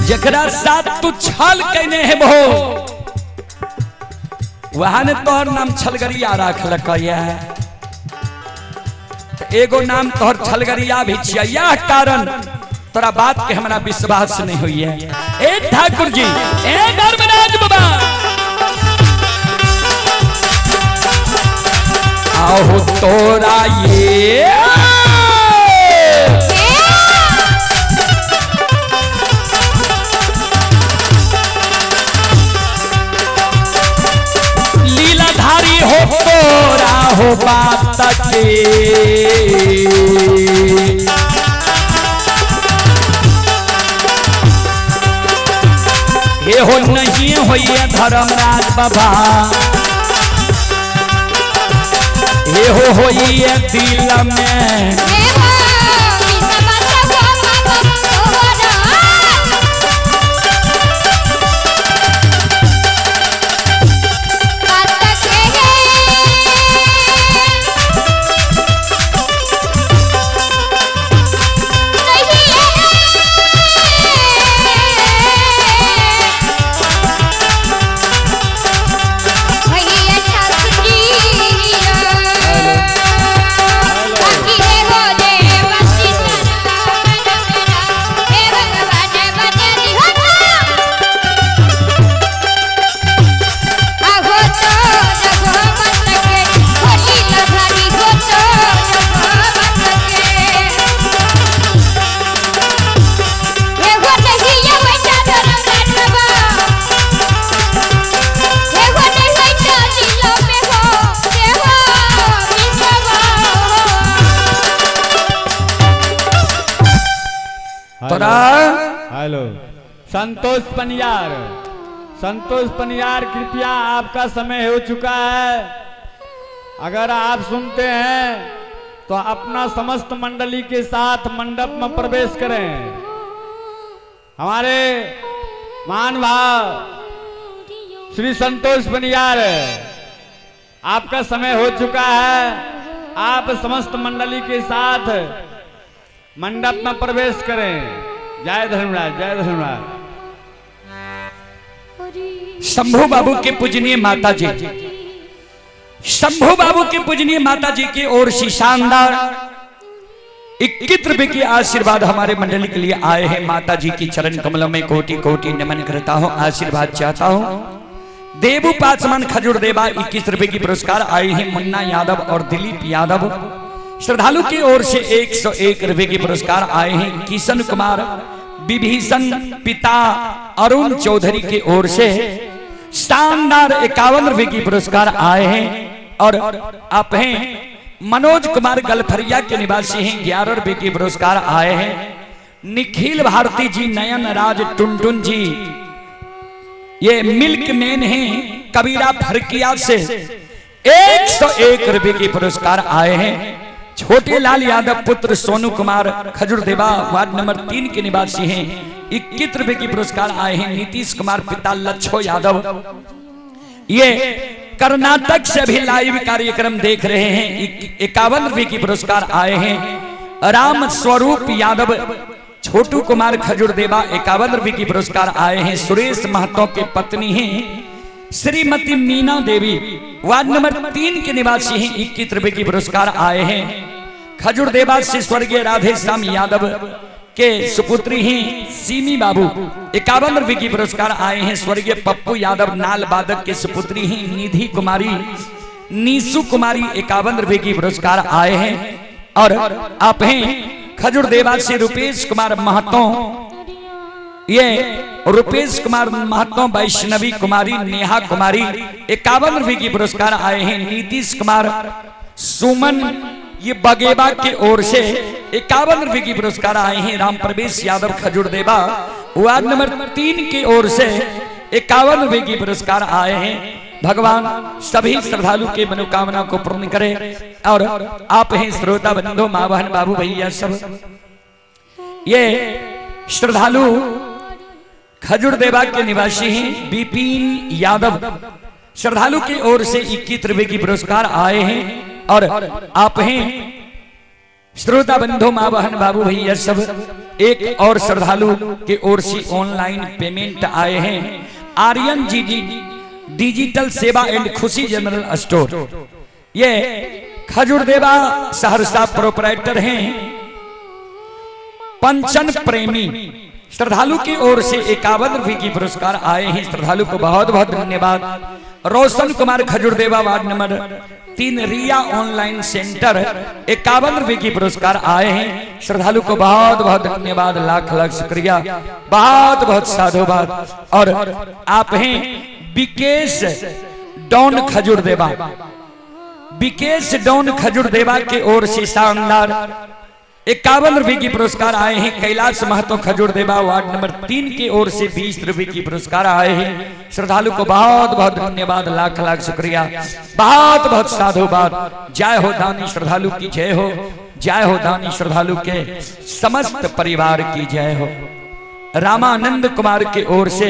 जकरा साथ तू छल कहने है बहो, वहां ने तोहर नाम छलगरिया राख लकैया है। एगो नाम तोहर छलगरिया भी छिया। यह कारण तोरा बात के हमारा विश्वास नहीं हुई है। ए ठाकुर जी, ए धर्मराज बाबा, आओ तोरा ये लीलाधारी हो तोरा हो बात के, ये हो नहीं होइए धर्मराज बाबा, ये हो होइए दिल में हेलो संतोष पनियार, संतोष पनियार, कृपया आपका समय हो चुका है। अगर आप सुनते हैं तो अपना समस्त मंडली के साथ मंडप में प्रवेश करें। हमारे महान भाव श्री संतोष पनियार, आपका समय हो चुका है। आप समस्त मंडली के साथ मंडप में प्रवेश करें। जय धर्मराज, जय धर्मराज। शंभू बाबू के पूजनीय माता जी, शंभू बाबू के पूजनीय माता जी की ओर से शानदार 21 रुपए की आशीर्वाद हमारे मंडली के लिए आए हैं। माता जी की चरण कमलों में कोटि कोटि नमन करता हूं, आशीर्वाद चाहता हूं। देवू पासमान खजूर देवा 21 रुपए की पुरस्कार आए हैं मुन्ना यादव और दिलीप यादव। श्रद्धालु की ओर से 101 रुपए के पुरस्कार आए हैं किशन कुमार विभीषण पिता अरुण चौधरी की ओर से शानदार 51 रुपए की पुरस्कार आए हैं। और आप हैं मनोज कुमार गलथरिया के निवासी हैं, 11 रुपए की पुरस्कार आए हैं। निखिल भारती जी, नयन राज टुनटुन जी, ये मिल्क मैन हैं कबीरा फरकिया से 101 रुपए की पुरस्कार आए हैं। छोटे लाल यादव पुत्र सोनू कुमार खजूर देवा वार्ड नंबर 3 के निवासी हैं, 21 रुपए की पुरस्कार आए हैं। नीतीश कुमार पिता लच्छो यादव, ये कर्नाटक से भी लाइव कार्यक्रम देख रहे हैं, 51 रुपए की पुरस्कार आए हैं। राम स्वरूप यादव छोटू कुमार खजूर देवा 51 रुपए की पुरस्कार आए हैं। सुरेश महतो के पत्नी हैं श्रीमती मीना देवी, वार्ड नंबर 3 के निवासी हैं, 21 रुपए की पुरस्कार आए हैं। खजूर देवा से स्वर्गीय राधे श्याम यादव के सुपुत्री हैं सीमी बाबू, 51 रुपए की पुरस्कार आए हैं। स्वर्गीय पप्पू यादव नाल बादक के सुपुत्री हैं निधि कुमारी नीसू कुमारी, 51 रुपए की पुरस्कार आए हैं। और आप हैं खजूर देवा से रुपेश कुमार महतो, ये रुपेश कुमार महतो वैष्णवी कुमारी नेहा कुमारी, 51 रुपए की पुरस्कार आए हैं। नीतीश कुमार सुमन ये बगेबा के ओर से 51 रुपए की पुरस्कार आए हैं। राम प्रवेश यादव खजूर देवा वार्ड नंबर 3 की ओर से 51 रुपए की पुरस्कार आए हैं। भगवान सभी श्रद्धालु के मनोकामना को पूर्ण करे। और आप हैं श्रोता बंधु माँ बहन बाबू भैया सब, ये श्रद्धालु खजूर देवा के निवासी हैं बिपिन यादव, श्रद्धालु की ओर से 21 रुपए की पुरस्कार आए हैं। और आप हैं श्रोता बंधु माँ बहन बाबू भैया सब, एक और श्रद्धालु के ओर से ऑनलाइन पेमेंट आए हैं। आर्यन जी डिजिटल सेवा एंड खुशी जनरल स्टोर, ये खजूर देवा सहरसा प्रोपराइटर हैं। पंचन प्रेमी श्रद्धालु की ओर से 51 रुपये की पुरस्कार आए हैं। श्रद्धालु को बहुत बहुत धन्यवाद। रोशन कुमार खजूरदेवा वार्ड नंबर 3 रिया ऑनलाइन सेंटर 51 रुपये की पुरस्कार आए हैं। श्रद्धालु को बहुत बहुत धन्यवाद, लाख लाख शुक्रिया, बहुत बहुत साधुवाद। और आप हैं विकेश डॉन खजूरदेवा, विकेश डॉन खजूरदेवा के ओर से शानदार 51 रुपये की पुरस्कार आए हैं। कैलाश महतो खजूरदेवा वार्ड नंबर 3 की ओर से 20 रुपये की पुरस्कार आए हैं। श्रद्धालु को बहुत बहुत धन्यवाद, लाख लाख शुक्रिया, बहुत बहुत साधुवाद। जय हो दानी श्रद्धालु की जय हो, जय हो दानी श्रद्धालु के समस्त परिवार की जय हो। रामानंद कुमार के ओर से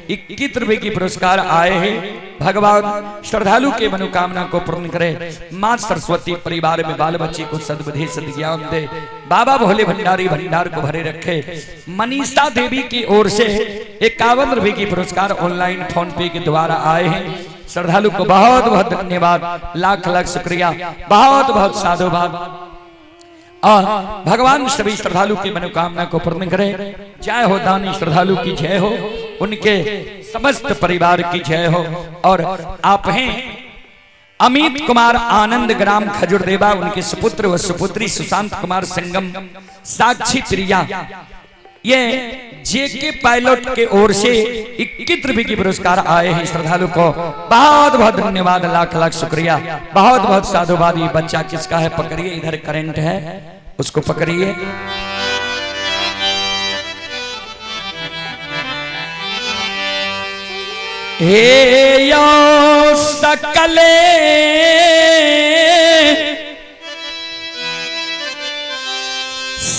21 रुपये की पुरस्कार आए हैं। भगवान श्रद्धालु के मनोकामना को पूर्ण करे। मां सरस्वती परिवार में बाल बच्चे को सद्बुद्धि सद्ज्ञान दे। बाबा भोले भंडारी भंडार को भरे रखे। मनीषा देवी की ओर से 51 रुपये की पुरस्कार ऑनलाइन फोन पे के द्वारा आए हैं। श्रद्धालु को बहुत बहुत धन्यवाद, लाख लाख शुक्रिया, बहुत बहुत साधुवाद। और भगवान सभी श्रद्धालु की मनोकामना को पूर्ण करे। जय हो दानी श्रद्धालु की जय हो, उनके समस्त परिवार की जय हो। और आप हैं अमित कुमार आनंद ग्राम खजूरदेवा, उनके सुपुत्र व सुपुत्री सुशांत कुमार संगम साक्षी प्रिया, ये जेके पायलट के ओर से 21 रुपये की पुरस्कार आए हैं। श्रद्धालु को बहुत बहुत धन्यवाद, लाख लाख शुक्रिया, बहुत बहुत साधुवाद। ये बच्चा किसका है? पकड़िए, इधर करंट है, उसको पकड़िए। हे यो सकले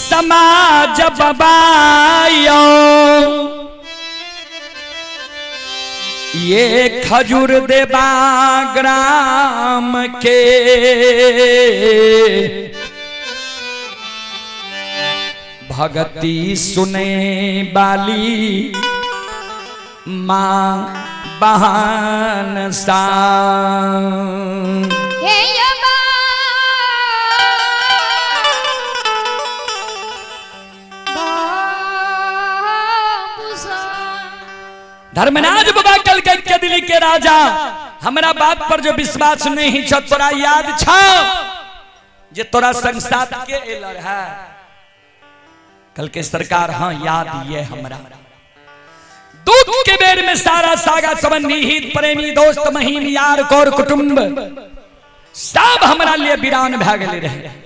समाज बबायो, ये खजूरदेवा ग्राम के भगती सुने बाली मां बहन सा। हे यबा धर्मराज बाबा कल के दिल्ली के राजा, हमारा बात पर जो विश्वास नहीं छ, तोरा याद छ जे तोरा संसार के एलर है कल के सरकार? हाँ याद ये हमरा। दुख के बेर में सारा सागा संबंधी हित प्रेमी दोस्त महीन यार कोर कुटुंब सब हमरा लिए वीरान भए गेले रहे।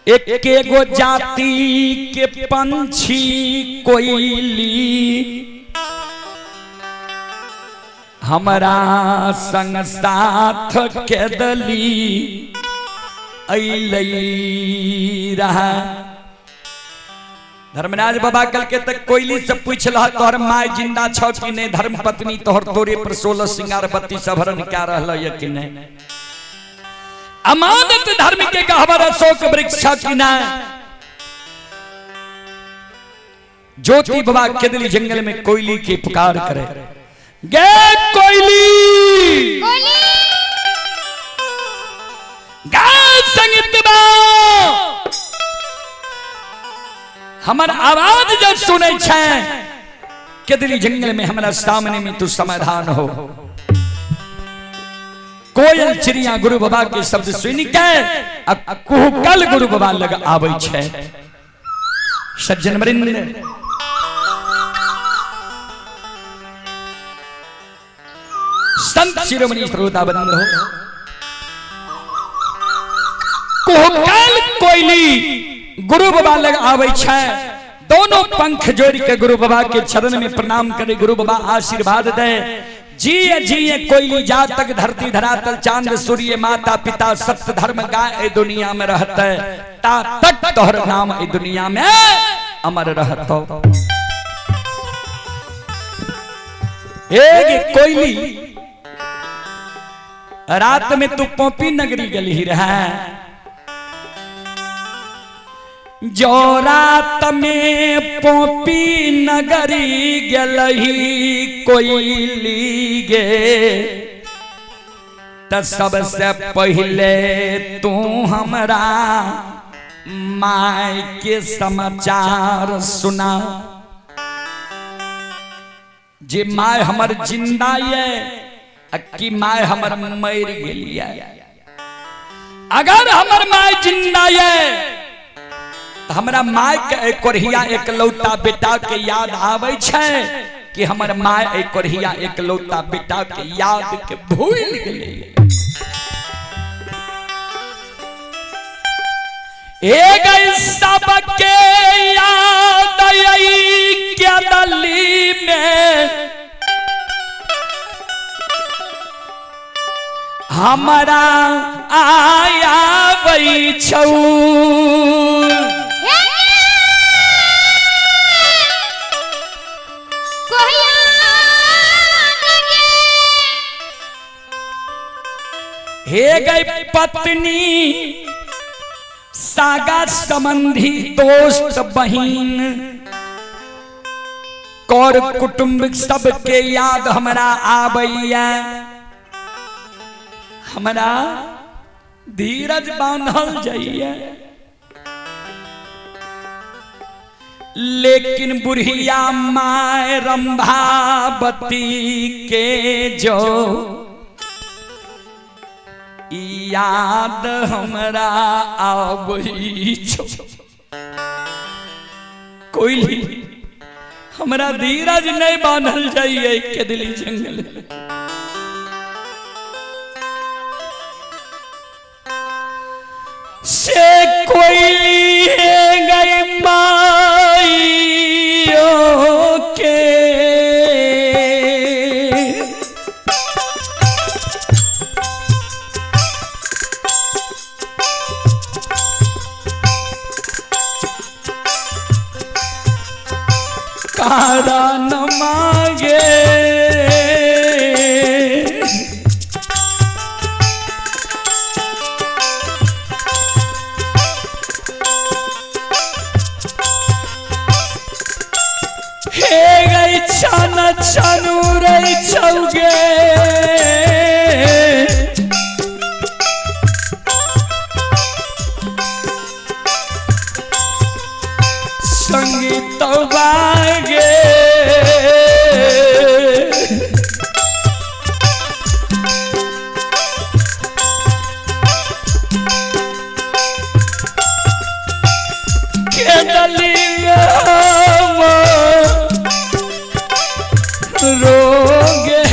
एक एगो जाति के पंछी कोयली हमरा संग साथ के दली अइलई रहा। धर्मराज बाबा कल के तक कोयली से पूछला तोहर माय जिंदा छौ कि नहीं, धर्म पत्नी तोहर तोरे पर 16 सिंगार बत्ती सभरन क्या रहल है कि नहीं, अमानत धर्म के गहवर अशोक वृक्ष की ना। ज्योति बाबा केदली जंगल में कोयली की पुकार करे, गे कोयली गा संगीत बा, हमार आवाज जब सुने छे केदली जंगल में हमारा सामने में तू समाधान हो। कोयल चिड़िया गुरु बाबा के शब्द सुन के कुहकल गुरु बाबा लग आवे छे। सज्जन वृंद संत शिरोमणि श्रोता बंद हो, कुहकल कोयली गुरु बाबा लग आवे छे। दोनों पंख जोड़ के गुरु बाबा के चरण में प्रणाम करे, गुरु बाबा आशीर्वाद दे। जिये जिये कोयली जा तक धरती धरातल चांद सूर्य माता पिता सत्य धर्म गाय दुनिया में रहते, ता तक तोहर नाम ए दुनिया में अमर रहतो। एक कोयली रात में तू पोपी नगरी गली ही रहा, जो रात में पोपी नगरी गलही कोयली गे, त सबसे पहले तू हमरा माय के समाचार सुना जे माय हमर जिंदा ये कि माय हमर मर गेली है। अगर हमर माय जिंदा ये तो हमरा माय के एक कोरहिया एक लौटा बेटा के याद आवे छे कि हमर माय एक कोरहिया एक लौटा बेटा के याद के भूल गेली। एक सबके याद आई क्या दली में हमारा आया वही छऊ हे गई पत्नी सागा संबंधी दोस्त बहिन कर कुटुंबिक सबके याद हमरा आबैया। हमरा धीरज बांधल जाइए लेकिन बुढ़िया माय रंभावती के जो याद हमरा आबई छो। कोई हमरा धीरज नहीं बांधल जाइए के दिली जंगल से कोई गई माइयों के कारण मांगे हे गई छन छनु रही छौगे संगीत बागे के दलिया रोगे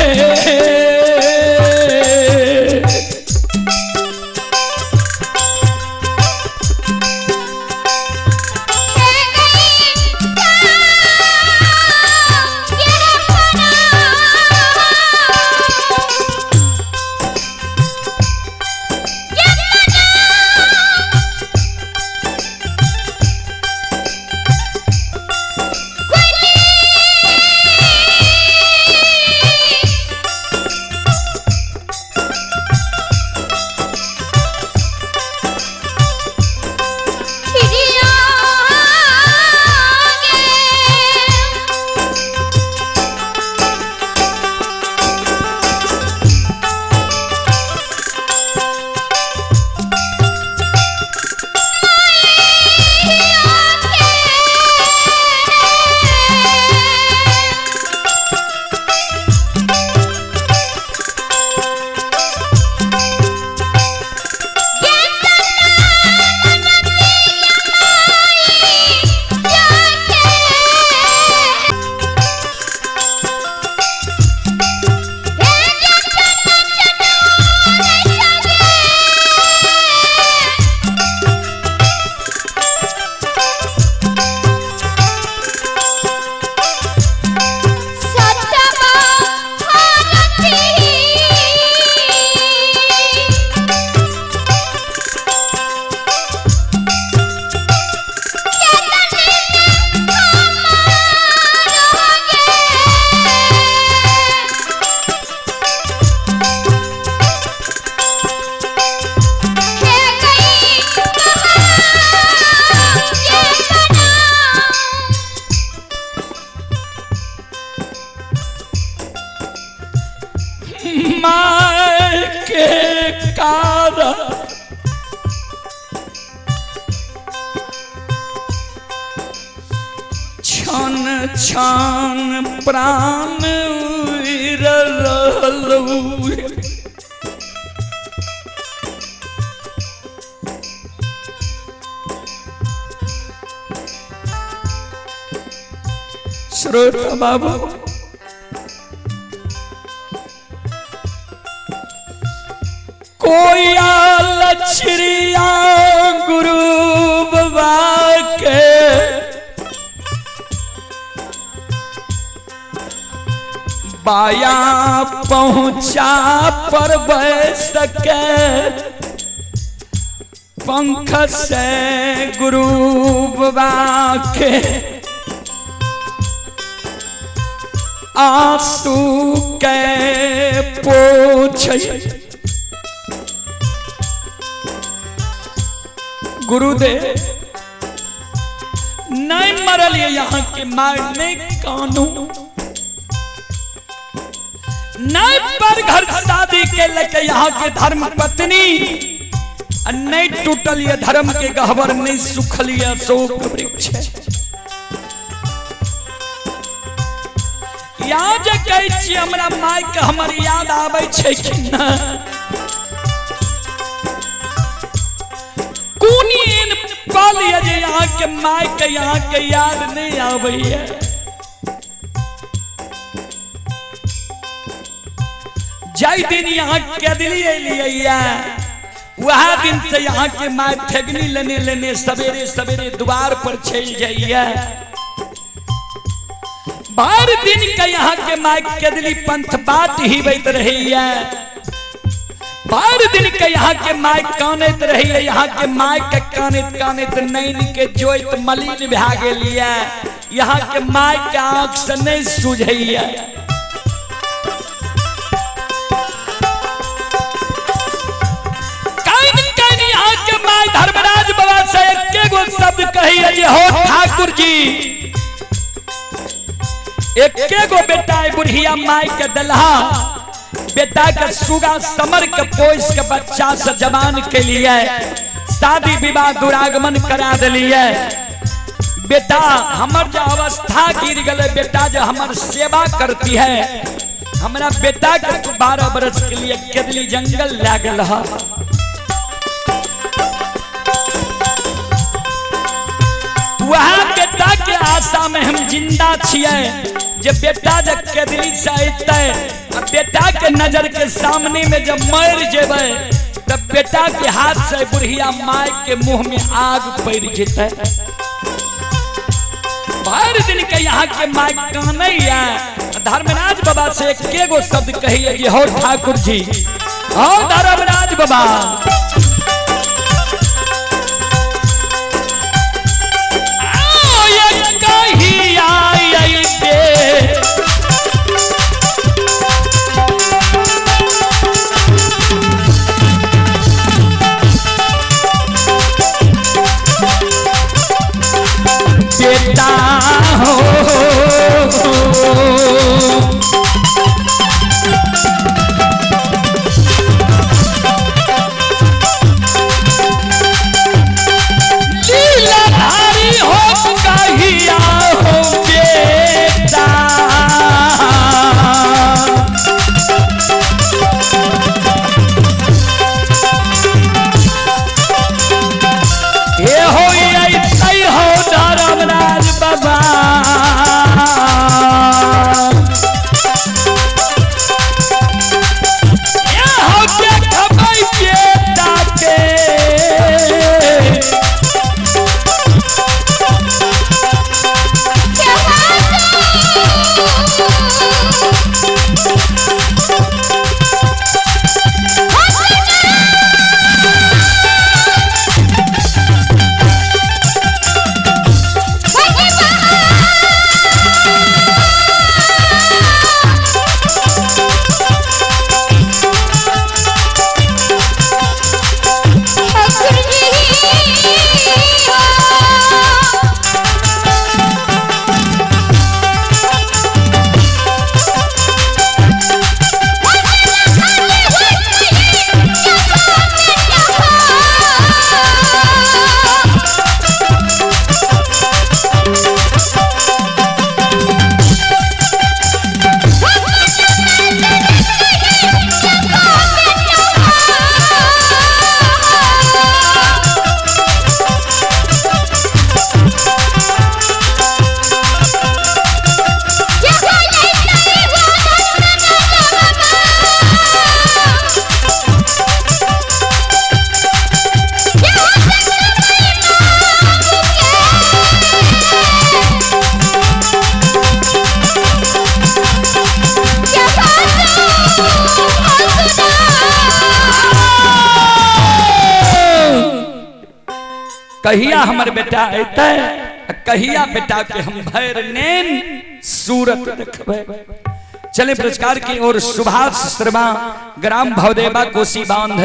Yeah. छान प्राण रहलू। श्रोता बाबू, कोया लचरिया गुरु बाबा के बाया पहुंचा पर बह सके पंख से गुरु बाबा के आंसू के पोछ। गुरुदेव नहीं मरल यहाँ के मारने कानू, नहीं पर घर शादी के लेके यहाँ के धर्म पत्नी, नहीं टूटल ये धर्म के गहवर, नहीं सुखल ये अशोक वृक्ष। याद कहै छी हमरा माय के हमर याद आबै छै कि ना? कोनी एन पल ये जे यहाँ के माय के यहाँ के याद नहीं आबै है। जय दिन यहाँ के दिली एलियै वह दिन से यहाँ के माय ठगनी लेने लेने सवेरे सवेरे द्वार पर चल जाइए। बार दिन का यहाँ के माय कदली पंथ बाट ही बैठ रही है। बार दिन के यहाँ के माय कानत रही है। यहाँ के माय के कानत कानत नैन के जोत मलिन भा गेली है। यहाँ के माय के आंख से नहीं सूझैया। यहाँ के माय धर्मराज बाबा से एक गो शब्द कही है, हो ठाकुर जी एक गो बेटा बुढ़िया माई के दलहा बेटा के सुगा समर के पोस के बच्चा से जवान के लिए शादी विवाह दुरागमन करा दिलिए। बेटा हमर जो अवस्था गिर गले, बेटा जो हमर सेवा करती है, हमारा बेटा के 12 बरस के लिए केदली जंगल ले गल है। वह बेटा के आशा में हम जिंदा छिए। जब बेटा जब केदली से अतै, बेटा के नजर के सामने में जब मर जेबै, तब बेटा के हाथ से बुढ़िया माय के मुंह में आग पड़ जेतै। भर दिन के यहाँ के माय कानैया। धर्मराज बाबा से एक गो शब्द कहिए कि हो ठाकुर जी, हो धर्मराज बाबा, बेटा हो कहिया हमर बेटा अतै, कहिया बेटा के हम भैर नैन सूरत देखबै। चले पुरस्कार की ओर सुभाष शर्मा ग्राम भवदेवा कोसी बांध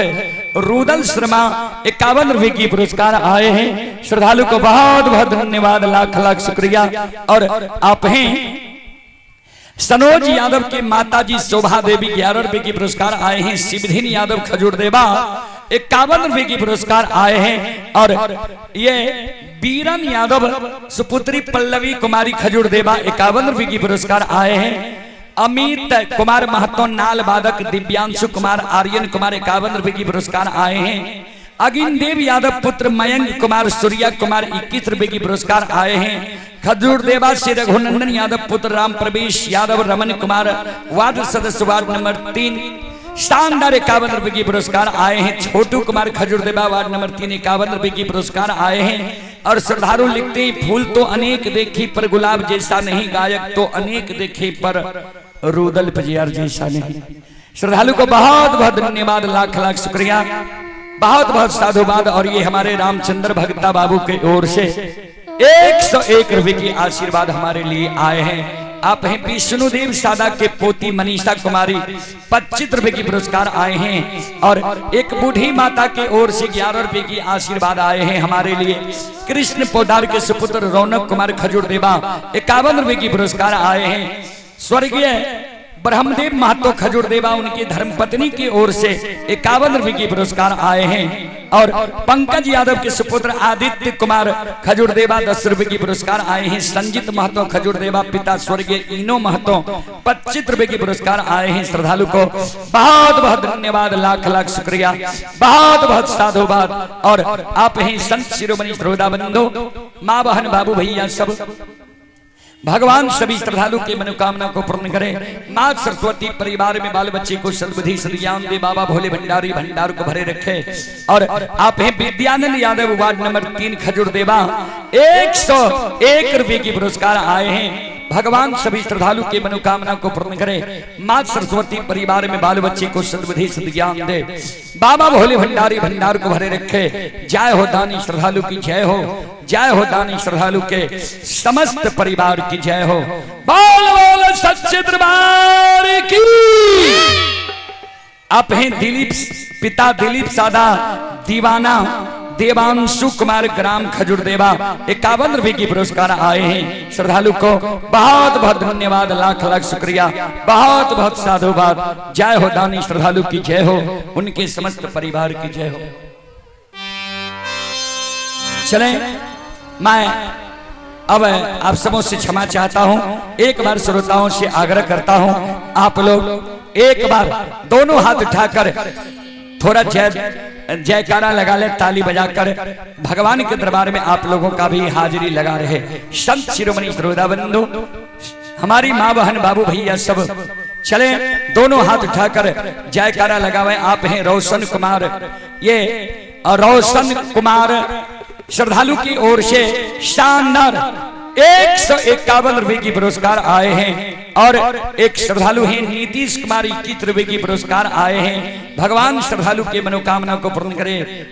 रुदल शर्मा 51 रुपए की पुरस्कार आए हैं। श्रद्धालु को बहुत बहुत धन्यवाद, लाख लाख शुक्रिया। और आप हैं सनोज यादव के माता जी शोभा देवी 11 रुपए की पुरस्कार आए हैं। शिवधीन यादव खजूर देवा 51 रुपए की पुरस्कार आए हैं। और ये बीरन यादव सुपुत्री पल्लवी कुमारी खजूर देवा 51 रुपए की पुरस्कार आए हैं। अमित कुमार महतो नाल बादक दिव्यांशु कुमार आर्यन कुमार 51 रुपए की पुरस्कार आए हैं। अगिन देव यादव पुत्र मयंक कुमार सूर्या कुमार 21 रुपए की पुरस्कार आए हैं। खजूर देवा से रघुनंदन यादव पुत्र राम प्रवेश यादव रमन कुमार वार्ड सदस्य वार्ड नंबर 3 शानदार 51 रुपए की पुरस्कार आए हैं। छोटू कुमार खजूर देवा वार्ड नंबर 3 51 रुपए की पुरस्कार आए हैं। और श्रद्धालु लिखते हैं फूल तो अनेक देखी पर गुलाब जैसा नहीं, गायक तो अनेक देखे पर रुदल पजियार जैसा नहीं। श्रद्धालु को बहुत बहुत धन्यवाद, लाख लाख शुक्रिया, बहुत बहुत साधुवाद। और ये हमारे रामचंद्र भगता बाबू के ओर से 101 रुपए की आशीर्वाद हमारे लिए आए हैं। आप हैं विष्णुदेव सादा के पोती मनीषा कुमारी 25 रुपए की पुरस्कार आए हैं। और एक बूढ़ी माता के ओर से 11 रुपए की आशीर्वाद आए हैं हमारे लिए। कृष्ण पोदार के सुपुत्र रौनक कुमार खजूर देवा 51 रुपए की पुरस्कार आए हैं। स्वर्गीय ब्रह्मदेव महतो खजूर देवा उनकी धर्मपत्नी की ओर से 51 रुपए की पुरस्कार आए हैं। और पंकज यादव के सुपुत्र आदित्य कुमार खजूर देवा 10 रुपए की पुरस्कार आए हैं। संजीत महतो खजूर देवा पिता स्वर्गीय इनो महतो 25 रुपए की पुरस्कार आए हैं। श्रद्धालु को बहुत बहुत धन्यवाद, लाख लाख शुक्रिया, बहुत बहुत साधुवाद। और आप हैं संत शिरोमणि श्रोता बंधु माँ बहन बाबू भैया सब, भगवान सभी श्रद्धालु की मनोकामना को पूर्ण करें। माँ सरस्वती परिवार में बाल बच्चे को सद्बुद्धि सद्ज्ञान दे, बाबा भोले भंडारी भंडार को भरे रखे। और आप हैं विद्यानंद यादव वार्ड नंबर 3 खजूर देवा 101 रुपए की पुरस्कार आए हैं। भगवान सभी श्रद्धालु की मनोकामना को पूर्ण करे। माँ सरस्वती परिवार में बाल बच्चे को सद्बुद्धि सद्ज्ञान दे, बाबा भोले भंडारी भंडार को भरे रखे। जय हो दानी श्रद्धालु की जय हो, जय हो दानी श्रद्धालु के समस्त परिवार की जय हो। बोल बोल सच्चे दरबार की। आप हैं दिलीप पिता दिलीप सादा दीवाना देवांशु कुमार ग्राम खजूर देवा 51 रुपए की पुरस्कार आए हैं। श्रद्धालु को बहुत बहुत धन्यवाद, लाख लाख शुक्रिया, बहुत बहुत साधुवाद। जय हो दानी श्रद्धालु की जय हो, उनके समस्त परिवार की जय हो। चलें, मैं अब आप सबों से क्षमा चाहता हूं। एक बार श्रोताओं से आग्रह करता हूं, आप लोग एक बार दोनों हाथ उठाकर थोड़ा जयकारा लगा ले, ताली बजाकर भगवान के दरबार में आप लोगों का भी हाजिरी लगा रहे। संत शिरोमणि श्रोता बंधु, हमारी माँ बहन बाबू भैया सब, चले दोनों हाथ उठाकर जयकारा लगावे। आप हैं रोशन कुमार, ये रोशन कुमार श्रद्धालु की ओर से शानदार 151 रुपए की पुरस्कार आए हैं। और एक श्रद्धालु हैं नीतीश कुमार 21 रुपए की पुरस्कार आए हैं। भगवान श्रद्धालु के मनोकामना को पूर्ण करे।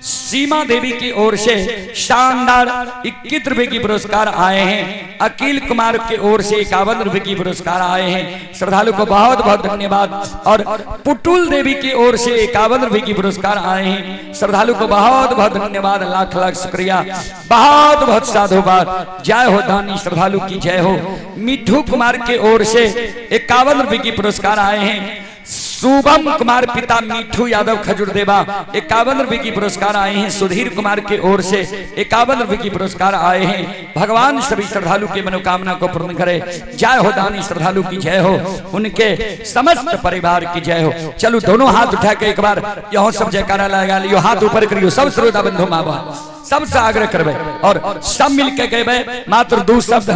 सीमा देवी की ओर से शानदार 21 रुपए की पुरस्कार आए हैं। अकील कुमार की ओर से 51 रुपए की पुरस्कार आए हैं। श्रद्धालु को बहुत बहुत धन्यवाद। और पुटुल देवी की ओर से 51 रुपए की पुरस्कार आए हैं। श्रद्धालु को बहुत बहुत धन्यवाद, लाख लाख शुक्रिया, बहुत बहुत साधुवाद। जय हो दानी श्रद्धालु की जय हो। मिठू कुमार की ओर से 51 रुपए की पुरस्कार आए हैं। शुभम कुमार पिता मिठू यादव खजूर देवा 51 रुपए की पुरस्कार आए हैं। सुधीर कुमार की ओर से 51 रुपए की पुरस्कार आए हैं। भगवान सभी श्रद्धालु की मनोकामना को पूर्ण करे। जय हो दानी श्रद्धालु की जय हो, उनके समस्त परिवार की जय हो। चलो दोनों हाथ उठा के एक बार यह सब जयकारा लगा लियो, हाथ ऊपर करियो सब श्रोता बंधु माँ बाप सबसे आग्रह करबे और सब मिलके कहबे। मात्र दो शब्द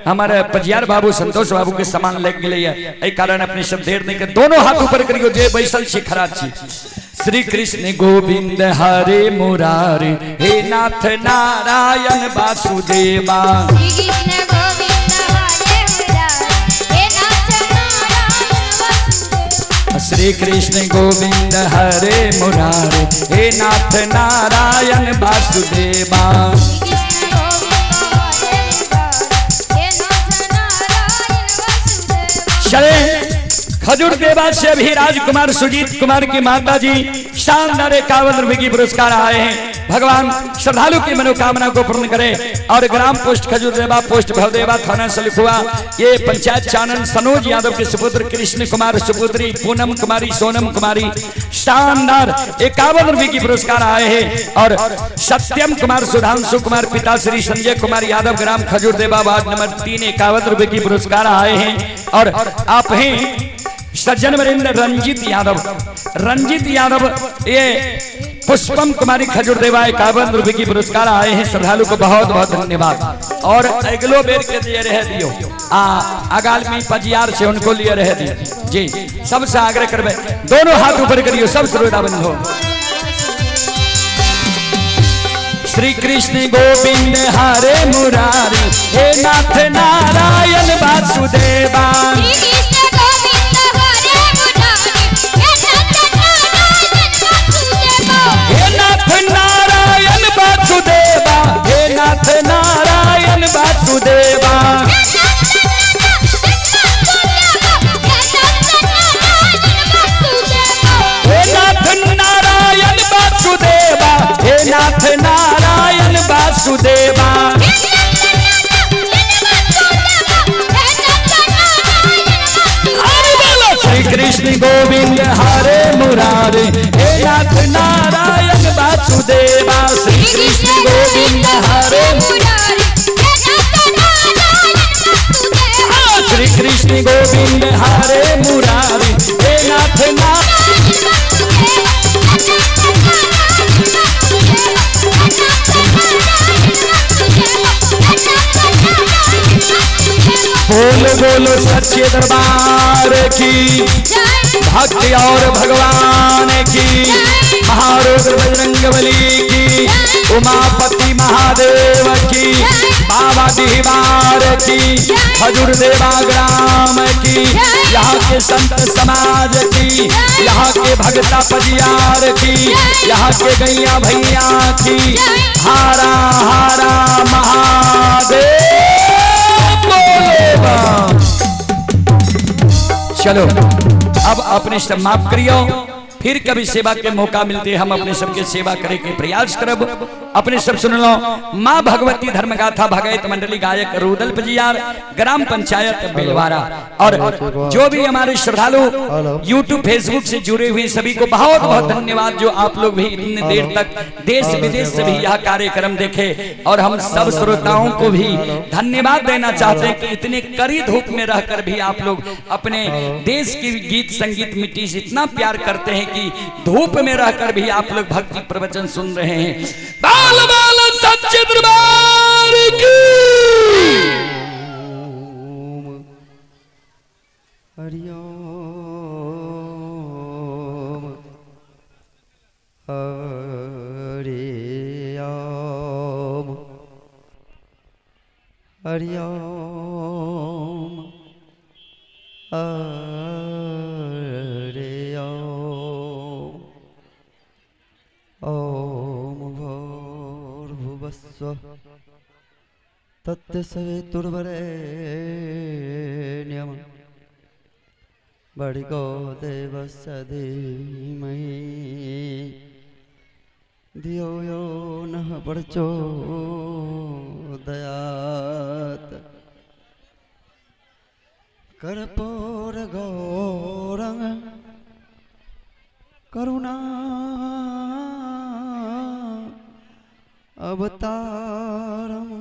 हमारे पजियार बाबू संतोष बाबू के समान लग गए, एहि कारण अपने शब्द देर नहीं के दोनों हाथ ऊपर करियो जे बैसल छी खड़ा छी। श्री कृष्ण गोविंद हरे मुरारी, हे नाथ नारायण वासुदेवा। श्री कृष्ण गोविंद हरे मुरारी, हे नाथ नारायण वासुदेवा। श्री कृष्ण गोविंद हरे मुरारे हे नाथ नारायण वासुदेवा कृष्ण गोविंद हरे मुरारे हे नाथ नारायण वासुदेवा। चले खजूर देवा से अभी राजकुमार सुजीत कुमार की माता जी शानदार 51 रुपए की पुरस्कार आए हैं। भगवान श्रद्धालु की मनोकामना को पूर्ण करे। और ग्राम पोस्ट खजूर देवा, पोस्ट भवदेवा, थाना सलखुआ, ये पंचायत चानन सनोज यादव के सुपुत्र कृष्ण कुमार, सुपुत्री पूनम कुमारी, सोनम कुमारी, शानदार 51 रुपए की पुरस्कार आए हैं। और सत्यम कुमार, सुधांशु कुमार, पिता श्री संजय कुमार यादव, ग्राम खजूर देवा, वार्ड नंबर 3, 51 रुपए की पुरस्कार आए हैं। और आप हैं सज्जन वरिंद रंजीत यादव, रंजीत यादव, ये पुष्पम कुमारी खजूर देवा 51 रुपए की पुरस्कार आए हैं। श्रद्धालु को बहुत बहुत धन्यवाद। और अगलो बेर के लिए रह दियो अगाल में पजियार से उनको लिए रह दियो जी। सबसे आग्रह करबे दोनों हाथ ऊपर करियो, सब श्रोता बंद हो। श्री कृष्ण गोविंद हरे मुरारी हे नाथ नारायण वासुदेवा हे नाथ नारायण वासुदेवा। हे नाथ नारायण वासुदेवा हे नाथ नारायण वासुदेवा हे नाथ नारायण वासुदेवा। श्री कृष्ण गोविंद हरे मुरारे हे नाथ नारायण वासुदेवा श्री कृष्ण गोविंद हरे श्री कृष्ण गोविंद हरे मुरारे हे नाथ बोलो बोलो सच्चे दरबार की भक्ति और भगवान की महारुद्र बजरंगबली की उमापति महादेव की बाबा दीवार की खजूर देवा ग्राम की यहाँ के संत समाज की यहाँ के भगता पजियार की यहाँ के गैया भैया की हारा हारा महादेव। चलो अब अपने समाप्त करियो, फिर कभी सेवा के मौका मिलते हम अपने सबके सेवा करे के प्रयास करब। अपने सब सुन लो। माँ भगवती धर्मगाथा भगत मंडली गायक रुदल पजियार, ग्राम पंचायत बेलवारा। और जो भी हमारे श्रद्धालु यूट्यूब फेसबुक से जुड़े हुए सभी को बहुत बहुत धन्यवाद, जो आप लोग भी इतने देर तक देश विदेश से भी यह कार्यक्रम देखे। और हम सब श्रोताओं को भी धन्यवाद देना चाहते हैं कि इतने कड़ी धूप में रहकर भी आप लोग अपने देश की गीत संगीत मिट्टी से इतना प्यार करते हैं कि धूप में रहकर भी आप लोग भक्ति प्रवचन सुन रहे हैं। बाल बाल सच्चे दरबार की हरि ओम हरि ओम हरि ओम हरि ओम ओम भूर्भुवस्सुः तत्सवितुर्वरेण्यं भर्गो देवस्य धीमहि धियो यो नः प्रचोदयात्। कर्पूरगौरं करुणा अवतारम्